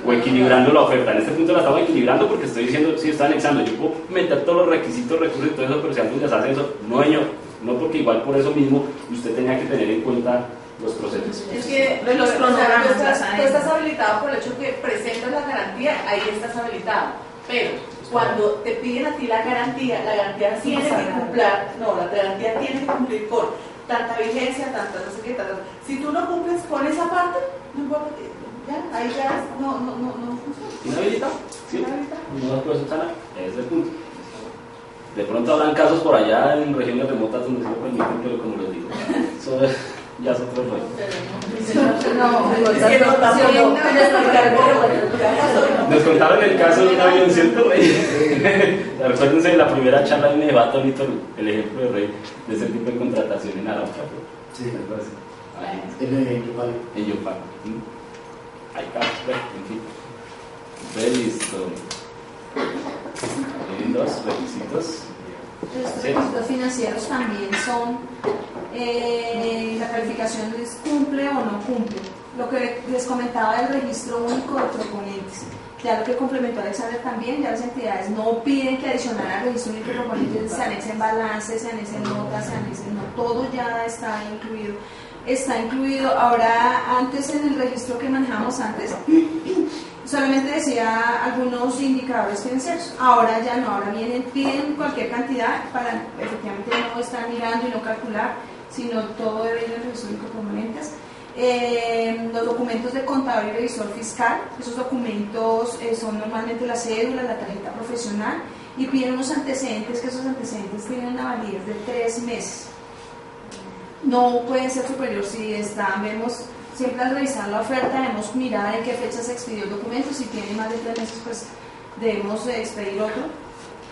o equilibrando la oferta. En este punto la estamos equilibrando porque estoy diciendo, sí, está anexando, yo puedo meter todos los requisitos, recursos y todo eso, pero si alguien les hace eso, no, señor, no, porque igual por eso mismo usted tenía que tener en cuenta los procesos. Es que Los cronogramas, tú estás habilitado por el hecho que presentas la garantía, ahí estás habilitado. Pero cuando te piden a ti la garantía tiene que cumplir, no, la garantía tiene que cumplir con tanta vigencia, tanta no sé qué, tanta. Si tú no cumples con esa parte, no importa, ya, ahí ya no funciona. ¿Inhabilitado? Sí. Inhabilitado. No puede subsanar, ese es el punto. De pronto habrán casos por allá en regiones remotas donde se lo permiten, pero como les digo, eso ya es otro rollo. Nos contaron el caso de un avión, ¿cierto, Rey? Recuérdense de la primera charla y me debate ahorita el ejemplo de Rey de ese tipo de contratación en Arauca. Sí, Ahí, en Yopal. en Yopal. Hay casos, en fin. Listo. Tienen dos requisitos. Los requisitos financieros también son la calificación les cumple o no cumple. Lo que les comentaba del registro único de proponentes. Ya lo que complementó Alexander también, ya las entidades no piden que adicional al registro único de proponentes se anexen balances, se anexen notas, se anexen, no, todo ya está incluido. Está incluido, ahora antes en el registro que manejamos antes, solamente decía algunos indicadores financieros, ahora ya no, ahora piden cualquier cantidad para efectivamente no estar mirando y no calcular, sino todo debe ir en el registro único de proponentes. Los documentos de contador y revisor fiscal, esos documentos son normalmente la cédula, la tarjeta profesional, y piden unos antecedentes, que esos antecedentes tienen una validez de 3 meses. No pueden ser superior si vemos, siempre al revisar la oferta debemos mirar en qué fecha se expidió el documento, si tiene más de 3 meses pues debemos expedir otro.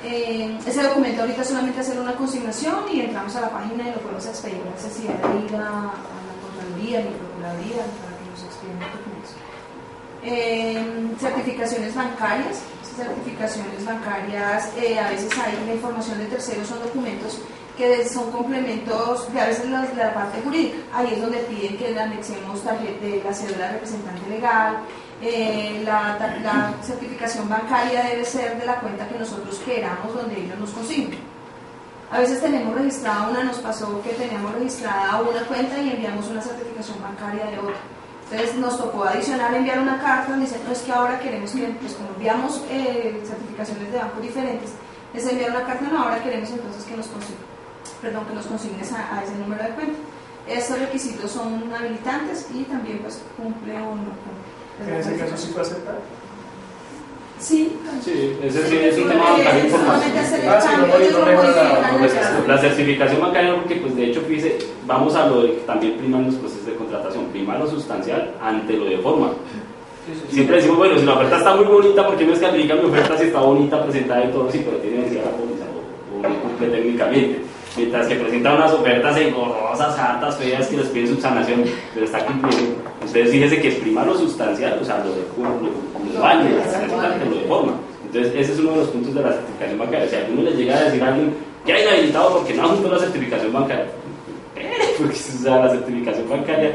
Ese documento ahorita solamente hacer una consignación y entramos a la página y lo podemos expedir, no hay necesidad de ir a la Contraloría ni Procuraduría para que nos expiden los documentos. Certificaciones bancarias. Certificaciones bancarias, a veces hay la información de terceros, son documentos que son complementos de a veces de la parte jurídica. Ahí es donde piden que le anexemos la cédula de representante legal. La certificación bancaria debe ser de la cuenta que nosotros queramos, donde ellos nos consignen. A veces tenemos registrada una, nos pasó que teníamos registrada una cuenta y enviamos una certificación bancaria de otra. Entonces nos tocó adicional enviar una carta donde dicen, no, es que ahora queremos que, pues como enviamos certificaciones de bancos diferentes, es enviar una carta, no, ahora queremos entonces que nos consignes a ese número de cuenta. Estos requisitos son habilitantes y también pues cumple o no cumple. ¿En ese caso sí fue aceptado? Sí, Sí, ese sí es un tema bancario información. La certificación bancaria, porque pues de hecho, fíjese, vamos a lo de que también priman los procesos de contratación, prima lo sustancial ante lo de forma. Siempre decimos, bueno, si la oferta está muy bonita, ¿por qué no descalifican mi oferta si está bonita, presentada y todo? Sí, pero tiene necesidad de la póliza o no cumple técnicamente. Mientras que presentan unas ofertas engorrosas, hartas, feas, que les piden subsanación, pero está cumpliendo. Entonces fíjese que es prima lo sustancial, o sea, lo vale, lo de forma. Entonces ese es uno de los puntos de la certificación bancaria. Si a alguno le llega a decir a alguien que hay inhabilitado porque no juntó la certificación bancaria, porque o sea, la certificación bancaria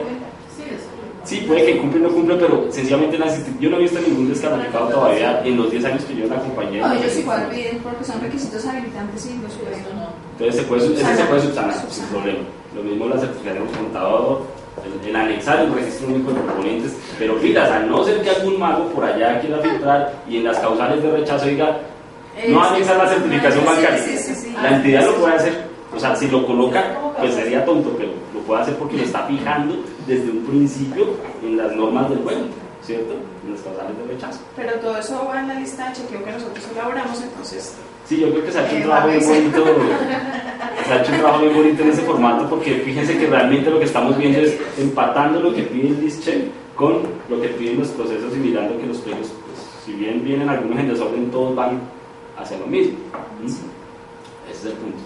sí, puede que cumple o no cumple, pero sencillamente yo no he visto ningún descalificado todavía en los 10 años que yo en la compañía. No, ellos igual piden porque son requisitos habilitantes y los pueden. Entonces ese se puede subsanar sin problema. Lo mismo la certificación de contador, el anexar el registro único de proponentes, pero filas, a no ser que algún mago por allá quiera filtrar y en las causales de rechazo diga no anexar la certificación bancaria. La entidad lo puede hacer, o sea, si lo coloca, pues sería tonto, pero lo puede hacer porque lo está fijando desde un principio en las normas del juego, ¿cierto? En las causales de rechazo. Pero todo eso va en la lista de chequeo que nosotros elaboramos, entonces. Sí, yo creo que se ha hecho un trabajo muy bonito. Se ha hecho un trabajo muy bonito en ese formato, porque fíjense que realmente lo que estamos viendo es empatando lo que pide el LISCHEC con lo que piden los procesos y mirando que los precios, pues, si bien vienen algunos en desorden, todos van hacia lo mismo. Ese es el punto.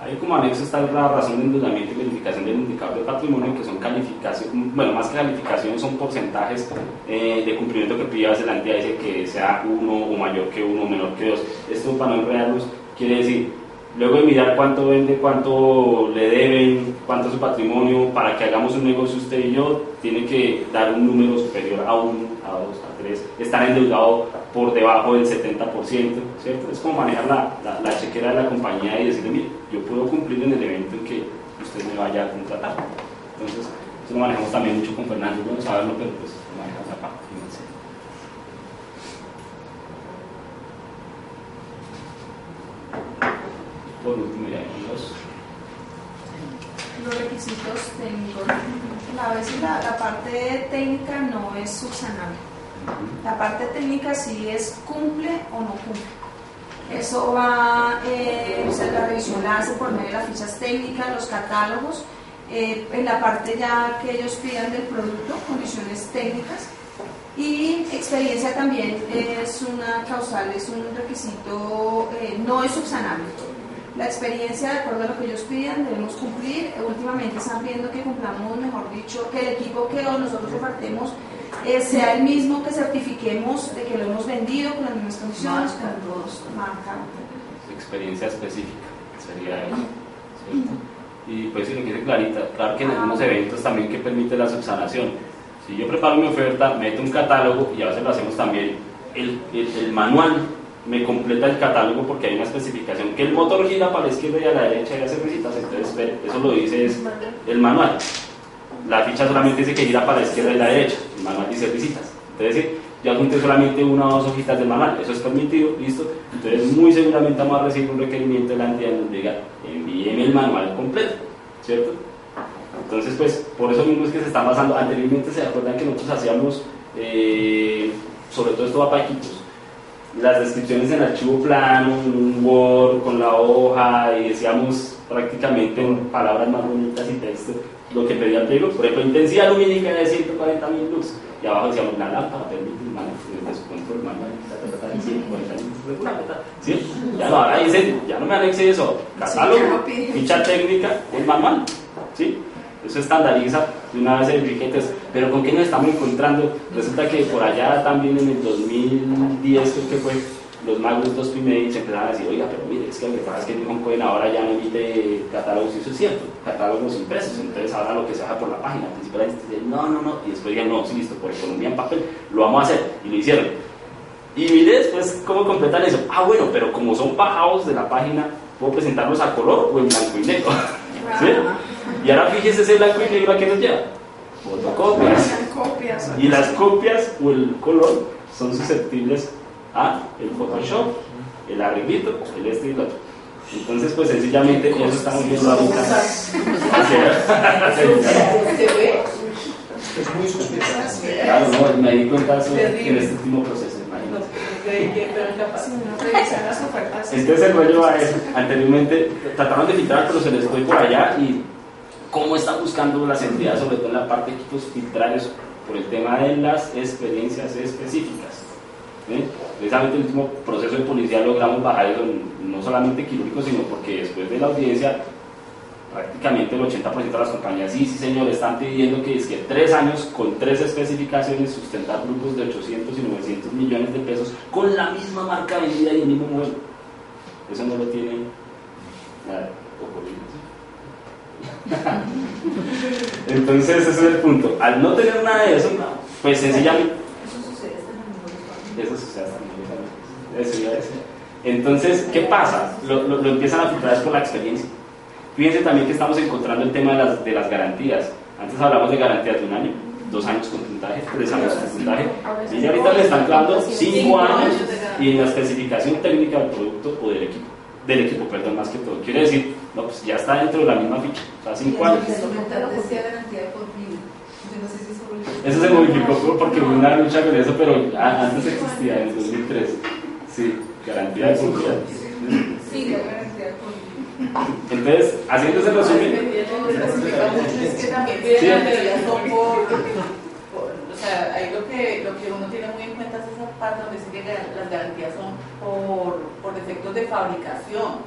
Ahí como anexo está la razón de endeudamiento y verificación del indicador de patrimonio, que son calificaciones, bueno, más que calificaciones son porcentajes de cumplimiento que pide a veces la entidad, dice que sea 1 o mayor que 1 o menor que 2. Esto, para no enredarlos, quiere decir luego de mirar cuánto vende, cuánto le deben, cuánto es su patrimonio, para que hagamos un negocio usted y yo, tiene que dar un número superior a 1, a 2, a 3, estar endeudado por debajo del 70%, ¿cierto? Es como manejar la chequera de la compañía y decirle, mire, yo puedo cumplir en el evento en que usted me vaya a contratar. Entonces, eso lo manejamos también mucho con Fernando, no saberlo, pero pues lo manejamos la parte financiera. Por último, ya los requisitos técnicos. A veces la parte técnica no es subsanable. La parte técnica sí es cumple o no cumple. Eso va, la revisión la hace por medio de las fichas técnicas, los catálogos, en la parte ya que ellos pidan del producto, condiciones técnicas. Y experiencia también es una causal, es un requisito, no es subsanable. La experiencia, de acuerdo a lo que ellos pidan, debemos cumplir. Últimamente están pidiendo que cumplamos, mejor dicho, que el equipo que nosotros repartemos sea el mismo, que certifiquemos de que lo hemos vendido con las mismas condiciones, con todos, marca. Experiencia específica, sería eso, ¿cierto? Y pues si lo quiere clarita, claro que en algunos eventos también que permite la subsanación. Si yo preparo mi oferta, meto un catálogo y a veces lo hacemos también, el manual me completa el catálogo porque hay una especificación que el motor gira para la izquierda y a la derecha y hace visitas, entonces eso lo dice es el manual. La ficha solamente dice que gira para la izquierda y la derecha, el manual dice visitas. Entonces yo adjunté solamente 1 o 2 hojitas del manual, eso es permitido, listo. Entonces muy seguramente vamos a recibir un requerimiento de la entidad donde diga, envíeme el manual completo, ¿cierto? Entonces pues por eso mismo es que se está basando. Anteriormente se acuerdan que nosotros hacíamos, sobre todo esto va para equipos, las descripciones en archivo plano, en un Word, con la hoja, y decíamos prácticamente en palabras más bonitas y texto lo que pedía el pliego. Por ejemplo, intensidad lumínica de 140.000 lux, y abajo decíamos la lámpara permite de su control manual, 140.000 lux, ¿sí? Ya no, ahora dicen, ya no me anexe eso, catálogo, ficha técnica, el manual, ¿sí? Eso estandariza de una vez el briquete. Pero ¿con qué nos estamos encontrando? Resulta que por allá también en el 2010, creo que fue, los magos 2 Pimei se empezaron a decir, oiga, pero mire, es que lo que pasa es que Nihon Kohden ahora ya no emite catálogos, y eso es cierto, catálogos impresos, entonces ahora lo que se hace por la página, al principio la gente dice, no, y después digan, no, sí, listo, por economía en papel, lo vamos a hacer, y lo hicieron. Y mire después cómo completan eso. Bueno, pero como son bajados de la página, ¿puedo presentarlos a color o en blanco y negro? ¿Sí? Y ahora fíjese ese blanco y negro a qué nos lleva. Fotocopias. Y las copias o el color son susceptibles a el Photoshop, el arreglito, el y el otro. Entonces, pues sencillamente eso estamos viendo ahorita. Es muy sospechoso. Claro, no, me di cuenta en este último proceso. Entonces el rollo va a eso. Anteriormente trataron de filtrar, pero se les fue por allá. Y cómo están buscando las entidades, sobre todo en la parte de equipos, filtrar eso por el tema de las experiencias específicas. ¿Sí? Precisamente el último proceso de policía logramos bajar eso, no solamente quirúrgico, sino porque después de la audiencia prácticamente el 80% de las compañías, sí señor, están pidiendo que es que 3 años con 3 especificaciones, sustentar grupos de 800 y 900 millones de pesos con la misma marca vendida y el mismo modelo. Eso no lo tiene nada. Entonces ese es el punto. Al no tener nada de eso, pues sencillamente eso sucede hasta eso iba a decir. Entonces, ¿qué pasa? Lo empiezan a filtrar por la experiencia. Fíjense también que estamos encontrando el tema de las garantías. Antes hablamos de garantías de 1 año, 2 años con puntaje, 3 años con puntaje, y ahorita le están dando 5 años y en la especificación técnica del producto o del equipo, perdón, más que todo. Quiere decir, no, pues ya está dentro de la misma ficha, o sea, 5 años. Eso se modificó porque hubo una lucha con eso, pero antes existía, en el 2003. Sí, garantía de por vida. Sí, garantía de por vida. Entonces, haciendo ese resumen. Es que también tienen garantías o sea, ahí lo que uno tiene muy en cuenta es esa parte donde dice que las garantías son por defectos de fabricación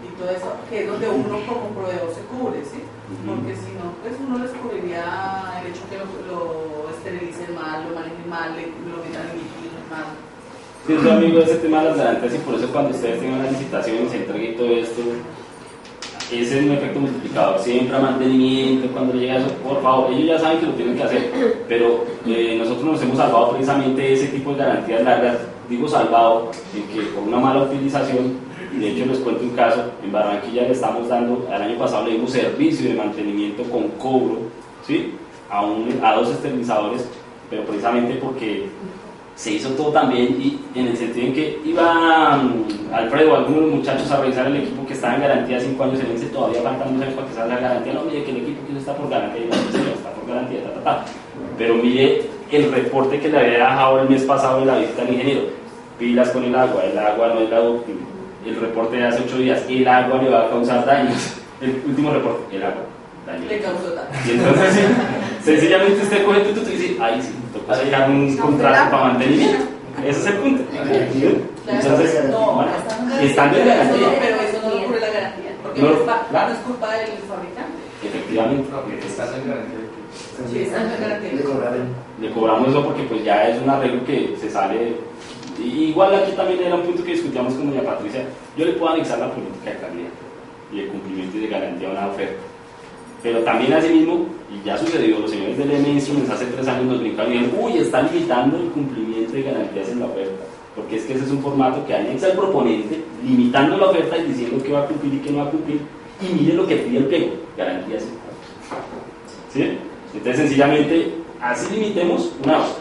y todo eso, que es donde uno como proveedor se cubre, ¿sí? Porque si no, pues uno les cubriría el hecho que lo esterilicen mal, lo manejen mal, lo metan en líquidos mal. Sí, soy amigo de ese tema de las garantías y por eso cuando ustedes tengan una licitación y se entregue todo esto, ese es un efecto multiplicador. Siempre a mantenimiento, cuando llega eso, por favor, ellos ya saben que lo tienen que hacer, pero nosotros nos hemos salvado precisamente de ese tipo de garantías largas. Digo salvado, en que por una mala utilización, de hecho les cuento un caso, en Barranquilla le estamos dando, al año pasado le dimos servicio de mantenimiento con cobro, ¿sí? a 2 esterilizadores, pero precisamente porque se hizo todo también y en el sentido en que iba Alfredo o algunos de los muchachos a revisar el equipo que estaba en garantía 5 años, se dice todavía faltan 2 años para que salga la garantía, no, mire que el equipo que no está por garantía, no, señor, está por garantía, pero mire el reporte que le había dejado el mes pasado en la visita al ingeniero, pilas con el agua no es la óptima, el reporte de hace 8 días, el agua le va a causar daños, el último reporte, el agua daño. Le causó daño. Y entonces, sí, sencillamente usted coge tu y dice, ay, sí, toca sacar un contrato para mantenimiento. Ese es el punto. Entonces, no, bueno, están estando en garantía. pero eso no lo cubre la garantía, porque No, no es claro. culpa del fabricante. Efectivamente. Estás en garantía. Sí, están en garantía. Le cobramos eso porque pues ya es un arreglo que se sale. Igual aquí también era un punto que discutíamos con doña Patricia. Yo le puedo anexar la política de calidad y de cumplimiento y de garantía a una oferta. Pero también así mismo, y ya sucedió, los señores del M Instruments hace 3 años nos brincaron y dijeron, uy, están limitando el cumplimiento de garantías en la oferta. Porque es que ese es un formato que anexa el proponente, limitando la oferta y diciendo qué va a cumplir y qué no va a cumplir. Y mire lo que pide el pliego, garantías. ¿Sí? Entonces, sencillamente, así limitemos,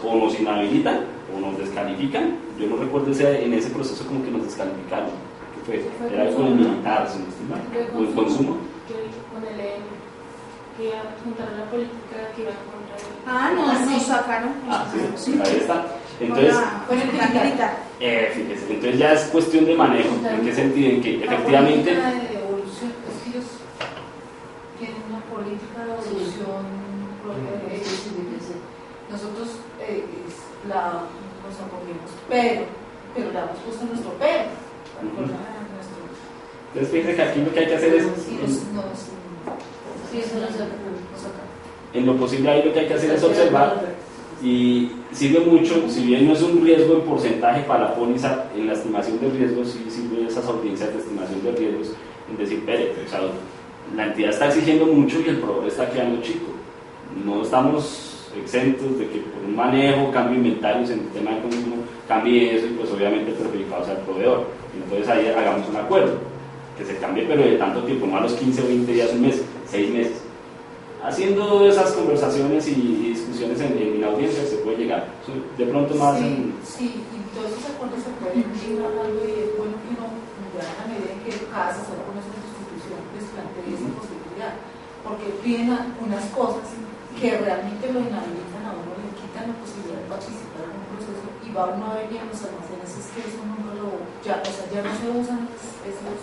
o nos inhabilitan o nos descalifican. Yo no recuerdo en ese proceso como que nos descalificaron. ¿Qué fue? Era con el militar, si no estoy mal, o el consumo. Con el que juntaron la política que iba a contra el... Nos sacaron. Sí, ahí está. Entonces, con el plan militar. Fíjese, entonces ya es cuestión de manejo. ¿En qué sentido? En que efectivamente... La política de devolución, es que ellos tienen una política de devolución propia de ellos. Nosotros nos acogemos, pero le hemos puesto nuestro pero. Entonces, fíjense que aquí lo que hay que hacer es... Sí, eso nos saca. En lo posible ahí lo que hay que hacer es observar y sirve mucho, si bien no es un riesgo en porcentaje para la póliza, en la estimación de riesgos sí sirven esas audiencias de estimación de riesgos, en decir, o sea, la entidad está exigiendo mucho y el proveedor está quedando chico. No estamos exentos de que por un manejo, cambio de inventarios en el tema de consumo, cambie eso y pues obviamente el perjudicado sea el proveedor. Entonces ahí hagamos un acuerdo, que se cambie pero de tanto tiempo, no a los 15 o 20 días, un mes, 6 meses. Haciendo esas conversaciones y discusiones en la audiencia se puede llegar. De pronto más Sí, y todos esos acuerdos se pueden ir hablando y es bueno que uno, en la medida en que cada asesor con esa institución les plantee esa posibilidad, porque piden unas cosas que realmente lo inhabilitan a uno, le quitan la posibilidad de participar en un proceso y va uno a ver bien los almacenes, es que eso no ya no se usan esos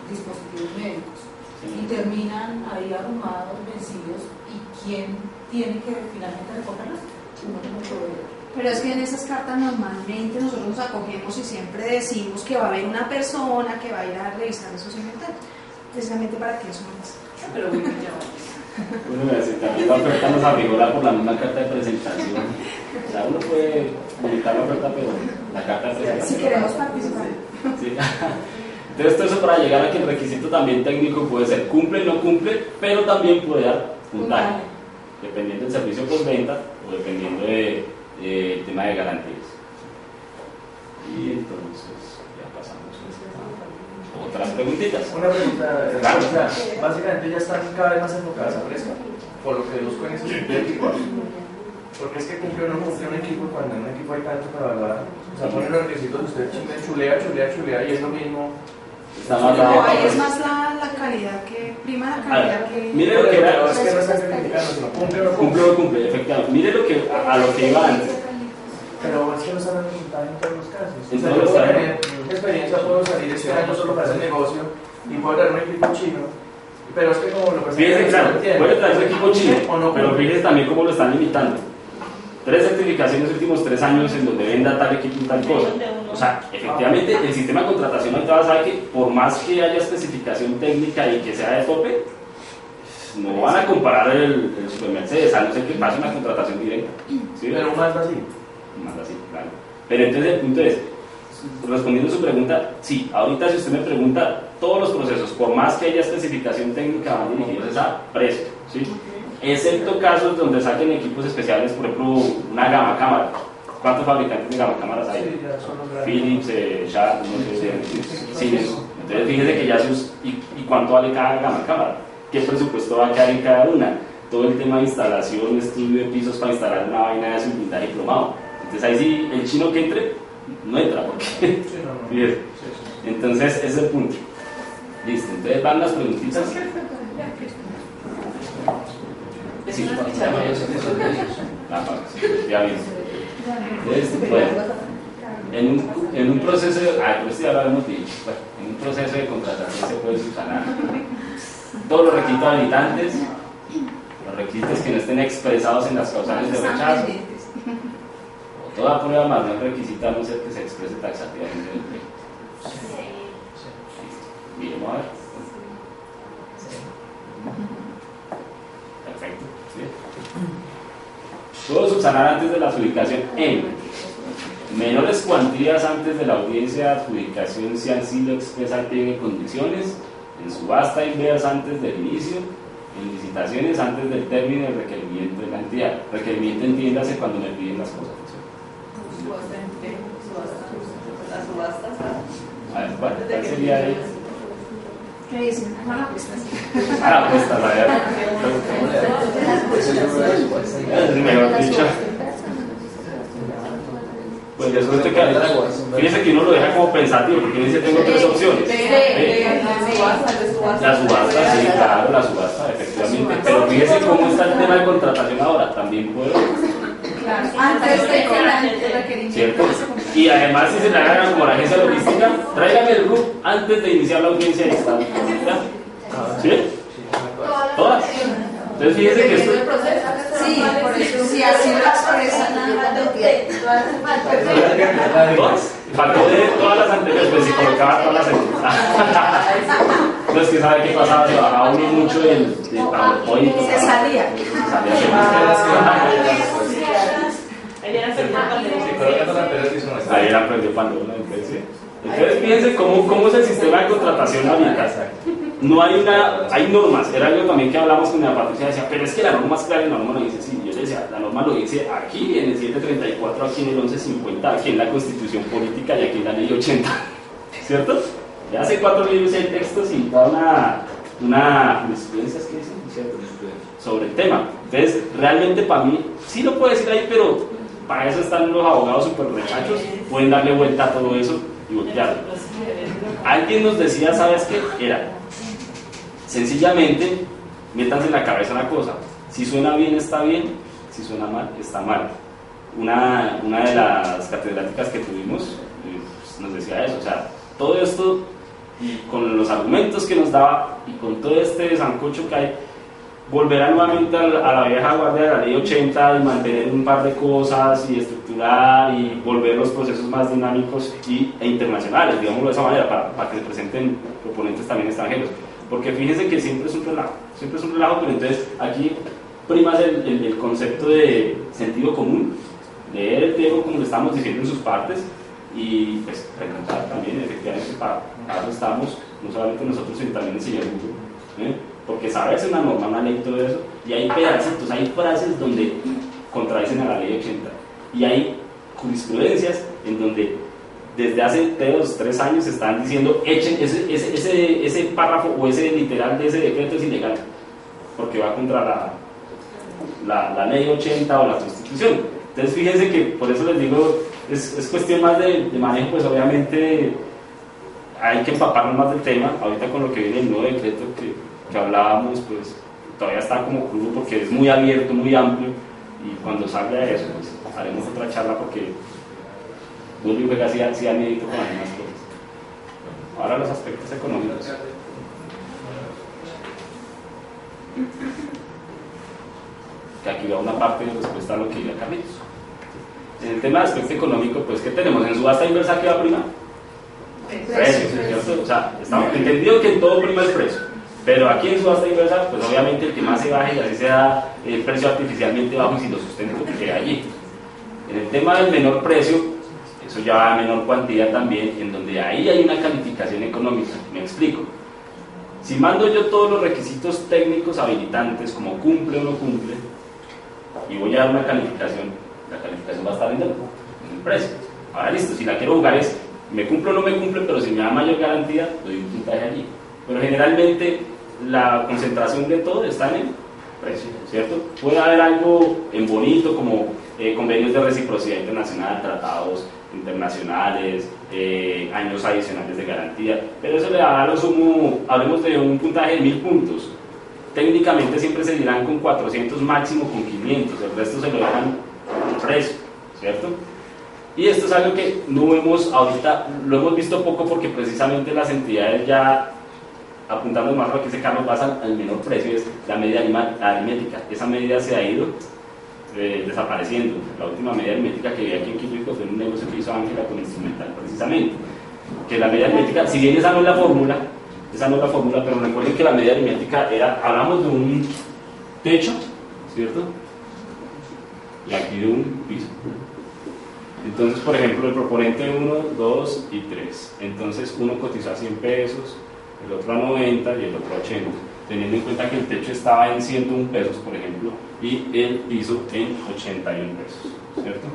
dispositivos médicos. Y terminan ahí arrumados, vencidos, y ¿quién tiene que finalmente recogerlos? Uno como proveedor. Pero es que en esas cartas normalmente nosotros nos acogemos y siempre decimos que va a haber una persona que va a ir a revisar esos inventarios, precisamente para que eso no pase. Pero bueno, ya Bueno, también la oferta nos abrigora por la misma carta de presentación. O sea, uno puede publicar la oferta, pero la carta de presentación. Si queremos participar. Sí. Entonces, todo eso para llegar a que el requisito también técnico puede ser cumple o no cumple, pero también puede dar puntaje, dependiendo del servicio postventa o dependiendo del tema de garantías. Y entonces, ya pasamos a otras preguntitas. Una pregunta, Claro. o sea, básicamente ya están cada vez más enfocadas a precio, por lo que busco en esos equipos. Porque es que cumple o no cumple un equipo cuando en un equipo hay tanto para evaluar. O sea, ponen los requisitos, usted chulea y es lo mismo. Está No, más ahí es más la calidad que prima la calidad que... Mire lo que era. Pero es que no están criticando, sino cumple o no Cumple o no cumple, efectivamente. Mire lo que, a lo que iba antes. Pero es que no están resultados en todos los casos. En O sea, todos yo los puedo casos. tener experiencia, puedo salir este año solo para ese negocio y puedo tener un equipo chino. Pero es que como lo Fíjese, claro, puede traer su equipo chino, o no pero cumple. fíjese también cómo lo están limitando. 3 certificaciones en los últimos 3 años en donde venda tal equipo y tal cosa. O sea, efectivamente, el sistema de contratación ahorita sabe que por más que haya especificación técnica y que sea de tope, no van a comparar el Super Mercedes, a no ser que pase una contratación directa. ¿Sí? Pero más así. Más así, claro. Pero entonces el punto es, respondiendo a su pregunta, sí, ahorita si usted me pregunta, todos los procesos, por más que haya especificación técnica, van dirigidos a precio, ¿sí? Excepto casos donde saquen equipos especiales, por ejemplo, una gama cámara. ¿Cuántos fabricantes de gama cámaras hay? Sí, ya son los grandes. Philips, Sharp, no sé, Siemens. Entonces fíjese que ya sus... ¿Y cuánto vale cada gama cámara? ¿Qué presupuesto va a quedar en cada una? Todo el tema de instalación, estudio de pisos para instalar una vaina de blindaje y plomado. Entonces ahí sí, el chino que entre, no entra, porque... Sí, no. Bien. Sí, sí. Entonces ese es el punto. Listo, entonces van las preguntitas. Sí, ya bien. Entonces, bueno, en un proceso de, pues ya lo habíamos dicho, bueno, en un proceso de contratación se puede subsanar todos los requisitos habilitantes, los requisitos que no estén expresados en las causales de rechazo, o toda prueba más no requisita a no ser que se exprese taxativamente en el texto. Bien, vamos a ver. Perfecto. ¿Sí? Puedo subsanar antes de la adjudicación en menores cuantías antes de la audiencia de adjudicación si así lo expresa el pliego en condiciones, en subasta inversa antes del inicio, en licitaciones antes del término del requerimiento de la entidad. Requerimiento entiéndase cuando me piden las cosas. Las subastas. A ver, ¿cuál sería ahí? ¿Qué dicen? Bueno, pues Ah, pues está la verdad. Es mejor dicho. Pues después de que fíjese que uno lo deja como pensativo porque dice tengo tres opciones. La subasta, sí, claro, la subasta, efectivamente. Pero fíjese cómo está el tema de contratación ahora. También puedo. antes de que el requerimiento. ¿Cierto? Y además, si se la hagan como la agencia logística, tráigame el RUP antes de iniciar la audiencia de Estado. ¿Sí? ¿Todas? Entonces, fíjese que esto. Sí, por eso, sí, así lo expresan. ¿Todas? Faltó de todas las anteriores, pues si colocaba todas las anteriores. Entonces, que sabe qué pasaba, se bajaba uno mucho del PowerPoint. Se salía. Ahí era aprendió Pandora. Entonces, fíjense cómo es el sistema de contratación ahorita. No hay hay normas. Era algo también que hablamos con la Patricia, decía, pero es que la norma es clara y la norma lo dice así. Yo le decía, la norma lo dice aquí en el 734, aquí en el 1150, aquí en la Constitución Política y aquí en la Ley 80. ¿Cierto? Ya hace 4 libros y hay textos y toda una jurisprudencia, ¿qué dicen? ¿Cierto? Sobre el tema. Entonces, realmente para mí, sí lo puedo decir ahí, pero para eso están los abogados super rechachos, pueden darle vuelta a todo eso y voltearlo. Alguien nos decía, ¿sabes qué? Era, sencillamente, métanse en la cabeza una cosa, si suena bien, está bien, si suena mal, está mal. Una de las catedráticas que tuvimos pues, nos decía eso, o sea, todo esto, y con los argumentos que nos daba, y con todo este sancocho que hay, volverá nuevamente a la vieja guardia de la ley 80 y mantener un par de cosas y estructurar y volver los procesos más dinámicos e internacionales, digámoslo de esa manera, para que se presenten proponentes también extranjeros. Porque fíjense que siempre es un relajo, pero entonces aquí primas el concepto de sentido común, leer el pliego como lo estamos diciendo en sus partes y pues preguntar también, efectivamente, para eso estamos, no solamente nosotros, sino también el señor Hugo, porque saberse una norma, una ley y todo eso, y hay pedacitos, hay frases donde contradicen a la ley 80, y hay jurisprudencias en donde desde hace 2-3 años están diciendo, echen ese párrafo o ese literal de ese decreto es ilegal, porque va contra la ley 80 o la Constitución. Entonces fíjense que por eso les digo, es cuestión más de manejo, pues obviamente hay que empaparnos más del tema. Ahorita con lo que viene el nuevo decreto que hablábamos, pues todavía está como crudo porque es muy abierto, muy amplio, y cuando salga eso, pues haremos otra charla porque vuelvo y juega así al medito con las mismas cosas. Ahora los aspectos económicos. Que aquí va una parte de respuesta a lo que diga Carlitos. En el tema de aspecto económico, pues ¿qué tenemos? En subasta inversa, ¿qué va a primar? Precio, ¿cierto? O sea, estamos entendido que en todo prima el precio, pero aquí en subasta inversa, pues obviamente el que más se baje y así sea el precio artificialmente bajo y si lo sustento que queda allí. En el tema del menor precio, eso ya va a menor cuantía también, en donde ahí hay una calificación económica. Me explico. Si mando yo todos los requisitos técnicos habilitantes, como cumple o no cumple, y voy a dar una calificación, la calificación va a estar en el precio. Ahora listo, si la quiero jugar es, me cumple o no me cumple, pero si me da mayor garantía, doy un puntaje allí. Pero generalmente la concentración de todo está en el precio, ¿cierto? Puede haber algo en bonito como convenios de reciprocidad internacional, tratados internacionales, años adicionales de garantía, pero eso le da a lo sumo, hablemos de un puntaje de 1000 puntos. Técnicamente siempre se dirán con 400, máximo con 500, el resto se lo dejan con precio, ¿cierto? Y esto es algo que no vemos ahorita, lo hemos visto poco porque precisamente las entidades ya, apuntando más a lo que dice Carlos, basan al menor precio, es la media aritmética. Esa medida se ha ido desapareciendo. La última media aritmética que vi aquí en Quito fue en un negocio que hizo Ángela con Instrumental, precisamente. Que la media aritmética, si bien esa no es la fórmula, pero recuerden que la media aritmética era, hablamos de un techo, ¿cierto? Y aquí de un piso. Entonces, por ejemplo, el proponente 1, 2 y 3. Entonces, uno cotizó a 100 pesos, el otro a 90 y el otro a 80. Teniendo en cuenta que el techo estaba en 101 pesos, por ejemplo, y el piso en 81 pesos, ¿cierto?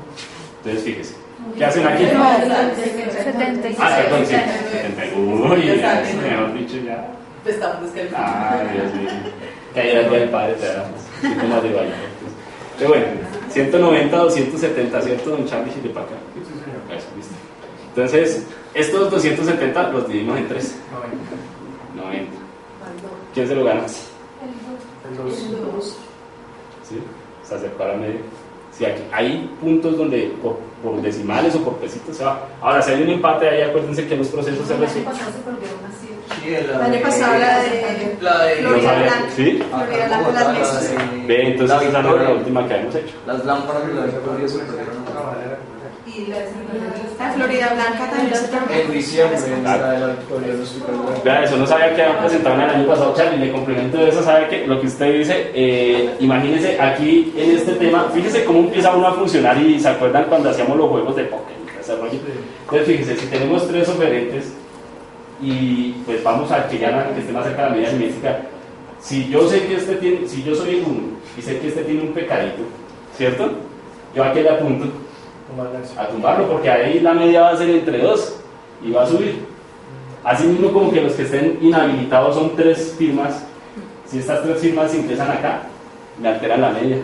Entonces, fíjese. ¿Qué hacen aquí? 70. Ah, perdón, sí. 71. Uy, mejor dicho, ya. Te estamos descalificando. Ah, Dios mío. Que ayer el día del padre te da síntomas de baño. Pero bueno, 190, 270, ¿cierto, don Charlie? Chile para acá. Sí, señor. Eso, listo. Entonces, estos 270 los dividimos en 3. 90. ¿Quién se lo gana? El 2. ¿Sí? Se acercó a la media. Sí, aquí hay puntos donde por decimales o por pesitos se va. Ahora, si hay un empate ahí, acuérdense que los procesos se resuelven. Sí, El año pasado la de Florida Blanca. ¿Sí? Florida Blanca, las mesas. Ve, entonces esa no es la última que hemos hecho. Las lámparas de la Victoria se perdieron. Y La Florida Blanca también se perdió. En diciembre, la de la Victoria, no estoy perdiendo. Vea, eso no sabía que habían presentado en el año pasado, Charlie. Le complemento de eso, sabe que lo que usted dice, imagínese aquí en este tema, fíjese cómo empieza uno a funcionar y se acuerdan cuando hacíamos los juegos de póker y ese rollo. Entonces, fíjese, si tenemos 3 oferentes y pues vamos a que ya que esté más cerca de la media aritmética, si yo sé que este tiene, si yo soy el 1 y sé que este tiene un pecadito, ¿cierto? Yo aquí le apunto a tumbarlo porque ahí la media va a ser entre 2 y va a subir. Así mismo como que los que estén inhabilitados son 3 firmas, si estas 3 firmas ingresan acá, me alteran la media,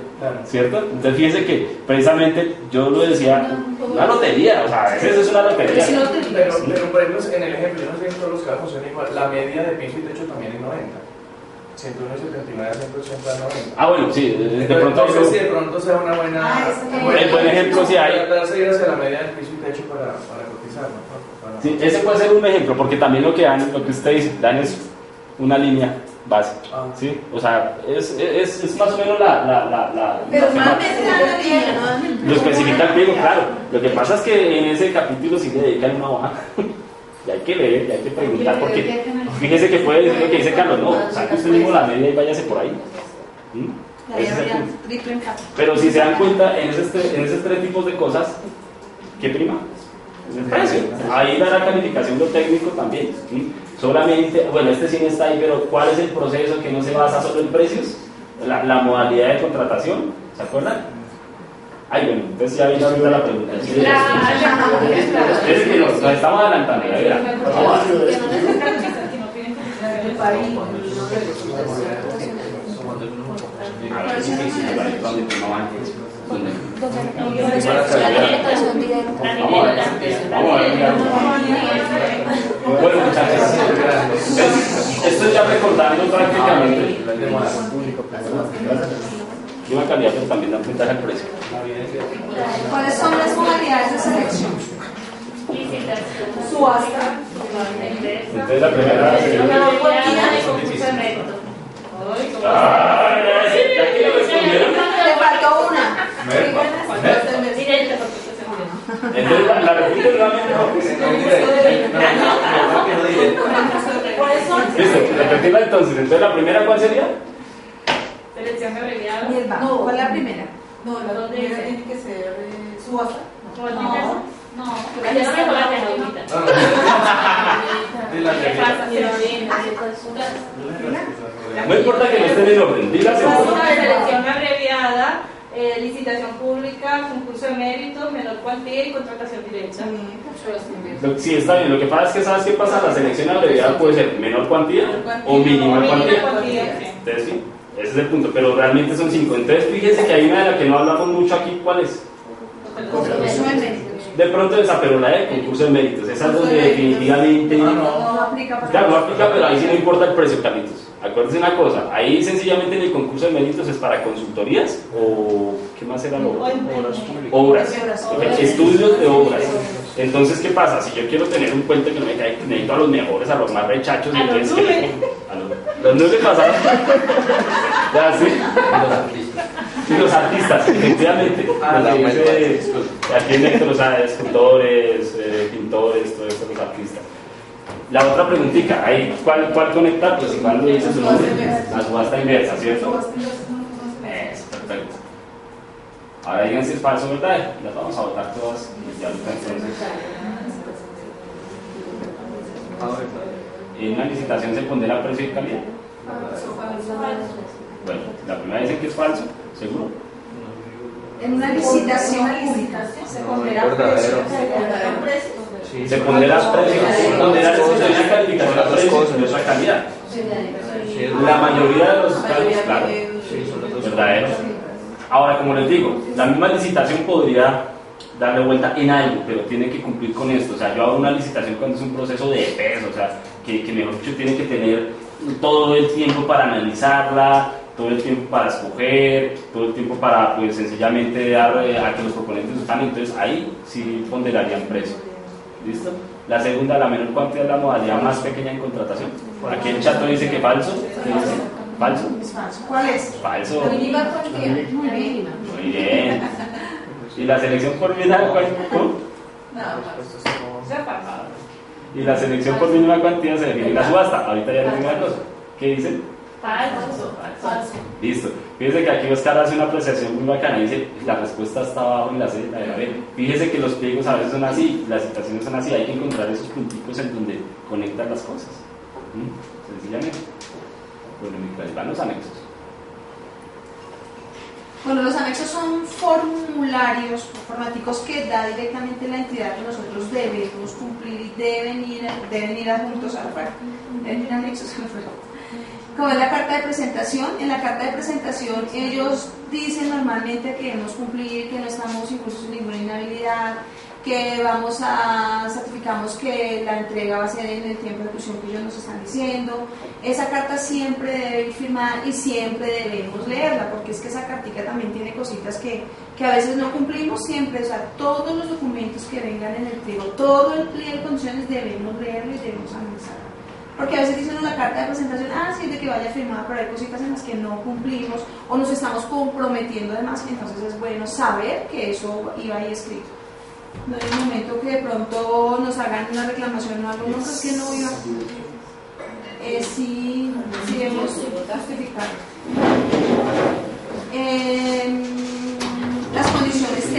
¿cierto? Entonces fíjense que precisamente yo lo decía, una lotería, o sea, a veces es una lotería. Pero por ejemplo, en el ejemplo, yo no sé si en todos los casos funciona igual, la media de piso y techo también es 90. 101.79 a 180 a 90. Ah, bueno, sí, de pronto no sé si de pronto sea una buena. el buen ejemplo si hay. Tratarse de ir hacia la media del piso y techo para cotizar, ¿no? Sí, ese puede ser un ejemplo, porque también lo que dan, lo que usted dice, dan es una línea base, ¿sí? O sea, es más o menos la Pero normalmente dan la línea, no dan el lo especifica el pliego, claro. Lo que pasa es que en ese capítulo sí le dedican una hoja. Y hay que leer, y hay que preguntar, porque fíjese que puede decir lo que dice Carlos, no, saque usted mismo la media y váyase por ahí. Ese es el punto. triple empate. Pero si se dan cuenta, en esos 3 tipos de cosas, ¿qué prima? Es el precio. Ahí da la calificación lo técnico también. ¿Sí? Solamente, bueno, este sí no está ahí, pero ¿cuál es el proceso que no se basa solo en precios? La modalidad de contratación, ¿se acuerdan? Ay, bueno, entonces ya viene ahorita la pregunta. Sí, es que nos estamos adelantando, ya verán. Vamos a ver. A ver si no antes. Bueno, muchachos, esto ya recordando prácticamente una calidad, pero también da puntaje al precio. ¿Cuáles son las modalidades de selección? Subasta. Entonces la primera sería... ¿Ya que le respondieron? Le faltó una. Entonces la repito nuevamente. Listo, repetirla entonces. Entonces la primera, ¿cuál sería? Selección abreviada. No, ¿cuál es la primera? No, la primera tiene que ser subasta. No, Pero ya no me jodas de ahorita. ¿Qué pasa? No importa que no estén en orden, dígase. Una selección abreviada, licitación pública, concurso de méritos, menor cuantía y contratación directa. Sí, está bien. Lo que pasa es que, ¿sabes qué pasa? La selección abreviada puede ser menor cuantía o mínima cuantía. Entonces, sí, ese es el punto. Pero realmente son 5. Entonces, fíjense que hay una de la que no hablamos mucho aquí. ¿Cuál es? De pronto esa, pero la de concurso de méritos. Esa es donde definitivamente. No aplica para Claro, no aplica, pero ahí sí no importa el precio, Carlitos. Acuérdense una cosa, ahí sencillamente en el concurso de méritos es para consultorías o ¿qué más era lo otro? Obras, estudios de obras. Entonces, ¿qué pasa? Si yo quiero tener un puente que no me caiga, necesito a los mejores, a los más rechachos, A los nubes. Los nubes pasaron. Ya, sí. Y los artistas, efectivamente. Aquí en Héctor, o sea, escultores, pintores, todo esto, los artistas. La otra preguntita, ahí, ¿cuál conectar? Pues igual lo dice su nombre, la subasta inversa, ¿cierto? Es perfecto. Ahora digan si es falso o verdad, las vamos a votar todas y ya ahorita entonces. En una licitación se pondera precio y calidad. Bueno, la primera dice que es falso, ¿seguro? En una licitación pública se pondrá precio. Se pondera precio, pondera una calificación a precio y otra calidad. La mayoría de los casos, claro, verdaderos. Ahora, como les digo, la misma licitación podría darle vuelta en algo, pero tiene que cumplir con esto. O sea, yo hago una licitación cuando es un proceso de peso, o sea, que mejor dicho tiene que tener todo el tiempo para analizarla, todo el tiempo para escoger, todo el tiempo para, pues, sencillamente dar a que los proponentes están. Entonces, ahí sí ponderarían precio. ¿Listo? La segunda, la menor cuantía, es la modalidad más pequeña en contratación. Aquí el chat dice que falso. ¿Qué dice? ¿Falso? Es falso. ¿Cuál es? Falso. La mínima cuantía. Muy bien. Muy bien. ¿Y la selección por mínima cuantía? Y la selección por mínima cuantía se define en la subasta. Ahorita ya les digo una cosa. ¿Qué dicen? Falso. Listo. Fíjese que aquí Oscar hace una apreciación muy bacana. Dice, la respuesta está abajo en la C, la de la B. Fíjese que los pliegos a veces son así, las situaciones son así. Hay que encontrar esos punticos en donde conectan las cosas. Sencillamente. Bueno, mientras van los anexos. Bueno, los anexos son formularios formáticos que da directamente la entidad que nosotros debemos cumplir y deben ir adjuntos a la oferta. Deben ir anexos a la oferta. Como es la carta de presentación, en la carta de presentación ellos dicen normalmente que debemos cumplir, que no estamos incluso en ninguna inhabilidad, que certificamos que la entrega va a ser en el tiempo de ejecución que ellos nos están diciendo. Esa carta siempre debe ir firmada y siempre debemos leerla, porque es que esa cartica también tiene cositas que a veces no cumplimos siempre. O sea, todos los documentos que vengan en el pliego, todo el pliego de condiciones debemos leerlo y debemos analizarlo. Porque a veces dicen en la carta de presentación, sí, de que vaya firmada, pero hay cositas en las que no cumplimos o nos estamos comprometiendo además, entonces es bueno saber que eso iba ahí escrito. No hay un momento que de pronto nos hagan una reclamación o algo, no, es que no iba. Sí debemos justificar. Las condiciones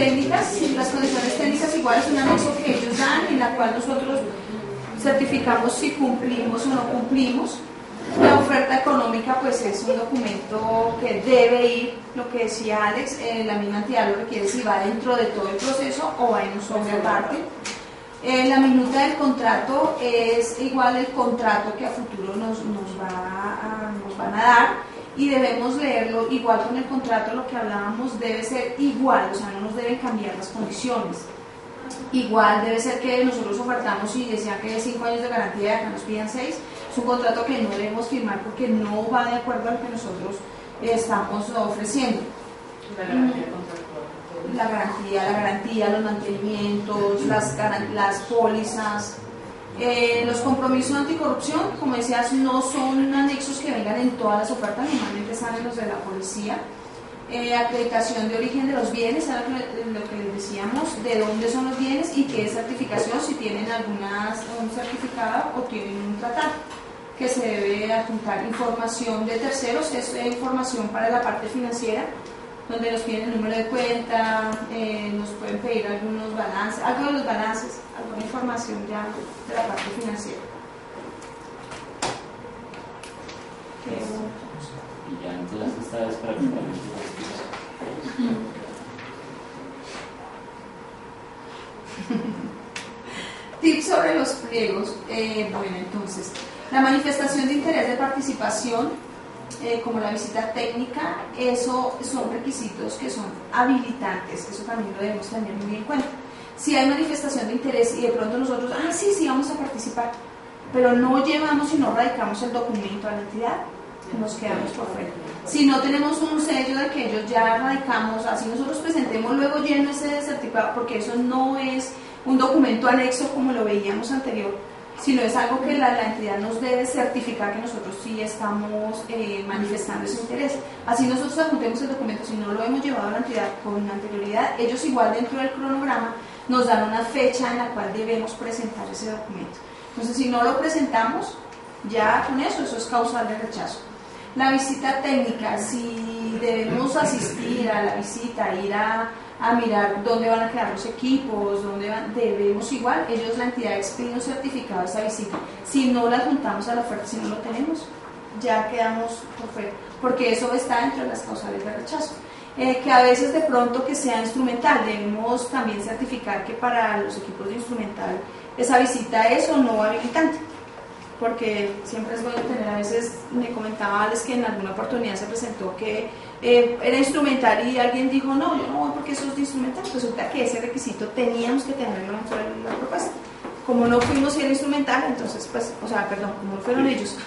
técnicas igual es un anexo que ellos dan, en la cual nosotros certificamos si cumplimos o no cumplimos. La oferta económica pues es un documento que debe ir, lo que decía Alex, la misma entidad lo requiere si va dentro de todo el proceso o va en un sobre aparte. La minuta del contrato es igual el contrato que a futuro nos van a dar y debemos leerlo igual con el contrato, lo que hablábamos debe ser igual, o sea, no nos deben cambiar las condiciones. Igual debe ser que nosotros ofertamos y decían que 5 años de garantía y acá nos pidan 6, es un contrato que no debemos firmar porque no va de acuerdo a lo que nosotros estamos ofreciendo. La garantía, los mantenimientos, las pólizas, los compromisos anticorrupción, como decías, no son anexos que vengan en todas las ofertas, normalmente salen los de la policía. Acreditación de origen de los bienes, era lo que les decíamos, de dónde son los bienes y qué certificación, si tienen un certificado o tienen un tratado, que se debe adjuntar. Información de terceros, es información para la parte financiera, donde nos piden el número de cuenta, nos pueden pedir algunos balances, algo de los balances, alguna información ya de la parte financiera. Y ya entonces esta es prácticamente Tips sobre los pliegos. Bueno, entonces, la manifestación de interés de participación, como la visita técnica, eso son requisitos que son habilitantes, eso también lo debemos tener muy en cuenta. Si hay manifestación de interés y de pronto nosotros, sí, vamos a participar, pero no llevamos y no radicamos el documento a la entidad, nos quedamos por fuera. Si no tenemos un sello de que ellos ya radicamos, así nosotros presentemos luego lleno ese certificado, porque eso no es un documento anexo como lo veíamos anterior, sino es algo que la entidad nos debe certificar que nosotros sí estamos manifestando ese interés. Así nosotros adjuntemos el documento, si no lo hemos llevado a la entidad con anterioridad, ellos igual dentro del cronograma nos dan una fecha en la cual debemos presentar ese documento. Entonces, si no lo presentamos, ya con eso es causal de rechazo. La visita técnica, si debemos asistir a la visita, ir a mirar dónde van a quedar los equipos, debemos igual, ellos, la entidad, expide un certificado de esa visita. Si no la juntamos a la oferta, si no lo tenemos, ya quedamos por fuera, porque eso está dentro de las causales de rechazo. Que a veces de pronto que sea instrumental, debemos también certificar que para los equipos de instrumental esa visita es o no habilitante, porque siempre es bueno tener, a veces me comentaba Alex que en alguna oportunidad se presentó que era instrumental y alguien dijo no, yo no voy porque eso es de instrumental. Resulta que ese requisito teníamos que tenerlo dentro de la propuesta. Como no fuimos y era instrumental, entonces como no fueron ellos.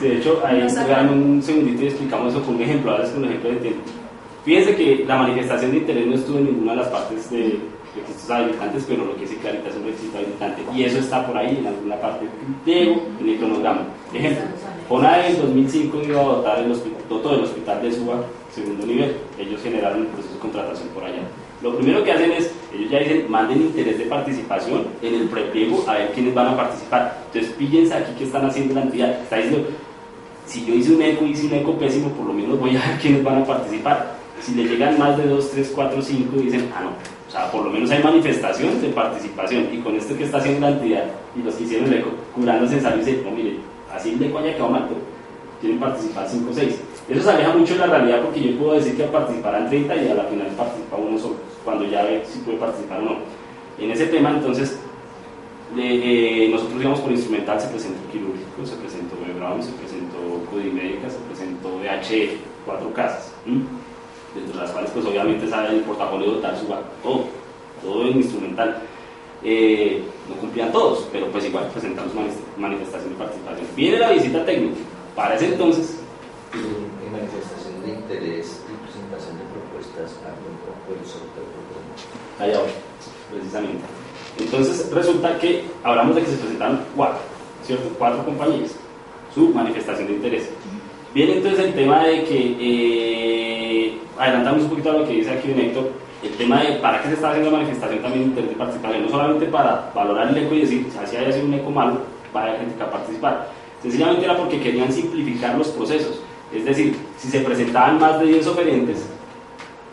Sí, de hecho, ahí dan un segundito y explicamos eso con un ejemplo, ahora es con un ejemplo de tiempo. Fíjense que la manifestación de interés no estuvo en ninguna de las partes de requisitos habilitantes, pero lo que dice clarita es un requisito habilitante, y eso está por ahí en alguna parte del en el cronograma. Ejemplo, FONADE en 2005 iba a dotar dotó el hospital de Suba segundo nivel, ellos generaron el proceso de contratación por allá. Lo primero que hacen es, ellos ya dicen, manden interés de participación en el prepliego a ver quiénes van a participar. Entonces píllense aquí qué están haciendo la entidad, está diciendo, si yo hice un eco pésimo, por lo menos voy a ver quiénes van a participar. Si le llegan más de 2, 3, 4, 5, dicen, no, o sea, por lo menos hay manifestación de participación, y con esto que está haciendo la entidad y los que hicieron el eco, curándose en salud, dicen, no, mire, así el eco haya quedado mal, quieren participar 5 o 6. Eso se aleja mucho de la realidad, porque yo puedo decir que participarán 30 y a la final participa uno solo, cuando ya ve si puede participar o no. En ese tema, entonces, nosotros íbamos por instrumental, se presentó quirúrgico, se presentó B. Brown, se presentó Codimédica, se presentó DHF, 4 casas, dentro de las cuales pues obviamente sabe el portafolio total Suba, todo en instrumental. No cumplían todos, pero pues igual presentamos manifestación de participación. Viene la visita técnica, para ese entonces en manifestación de interés y presentación de propuestas a el sorteo de propuestas. Allá voy, precisamente. Entonces resulta que hablamos de que se presentaron 4, ¿cierto? 4 compañías, su manifestación de interés. Viene entonces el tema de que, adelantamos un poquito a lo que dice aquí Héctor, el tema de para qué se está haciendo la manifestación también de interés de participación, no solamente para valorar el eco y decir, si haya sido un eco malo, va a haber gente que va a participar. Sencillamente era porque querían simplificar los procesos, es decir, si se presentaban más de 10 oferentes,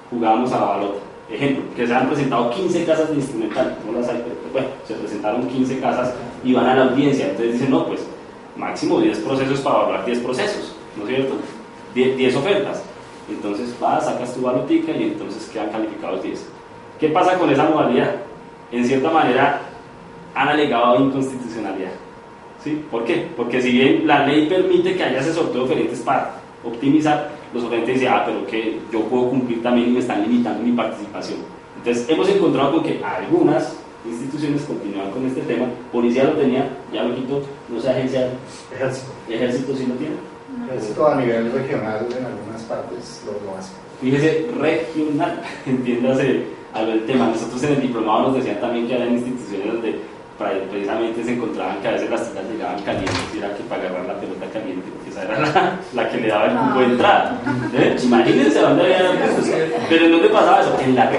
jugábamos a la balota. Ejemplo, que se han presentado 15 casas de instrumental, no las hay, pero bueno, se presentaron 15 casas y van a la audiencia, entonces dicen, no, pues máximo 10 procesos para valorar 10 procesos, ¿no es cierto? 10 ofertas, entonces vas, sacas tu balotica y entonces quedan calificados 10. ¿Qué pasa con esa modalidad? En cierta manera han alegado inconstitucionalidad, ¿sí? ¿Por qué? Porque si bien la ley permite que haya ese sorteo de oferentes para optimizar, los oferentes dicen, pero que yo puedo cumplir también y me están limitando mi participación. Entonces hemos encontrado con que algunas instituciones continúan con este tema. Policía lo tenía, ya lo quitó, no sé, agencia, ejército sí lo tiene. Ejército a nivel regional en algunas partes lo hace. Fíjese, regional, entiéndase algo del tema. Nosotros en el diplomado nos decían también que había instituciones donde precisamente se encontraban que a veces las tiendas llegaban calientes y era que para agarrar la pelota caliente, porque esa era la que le daba el cupo de entrada. Imagínense dónde había, pero ¿en dónde pasaba eso? En la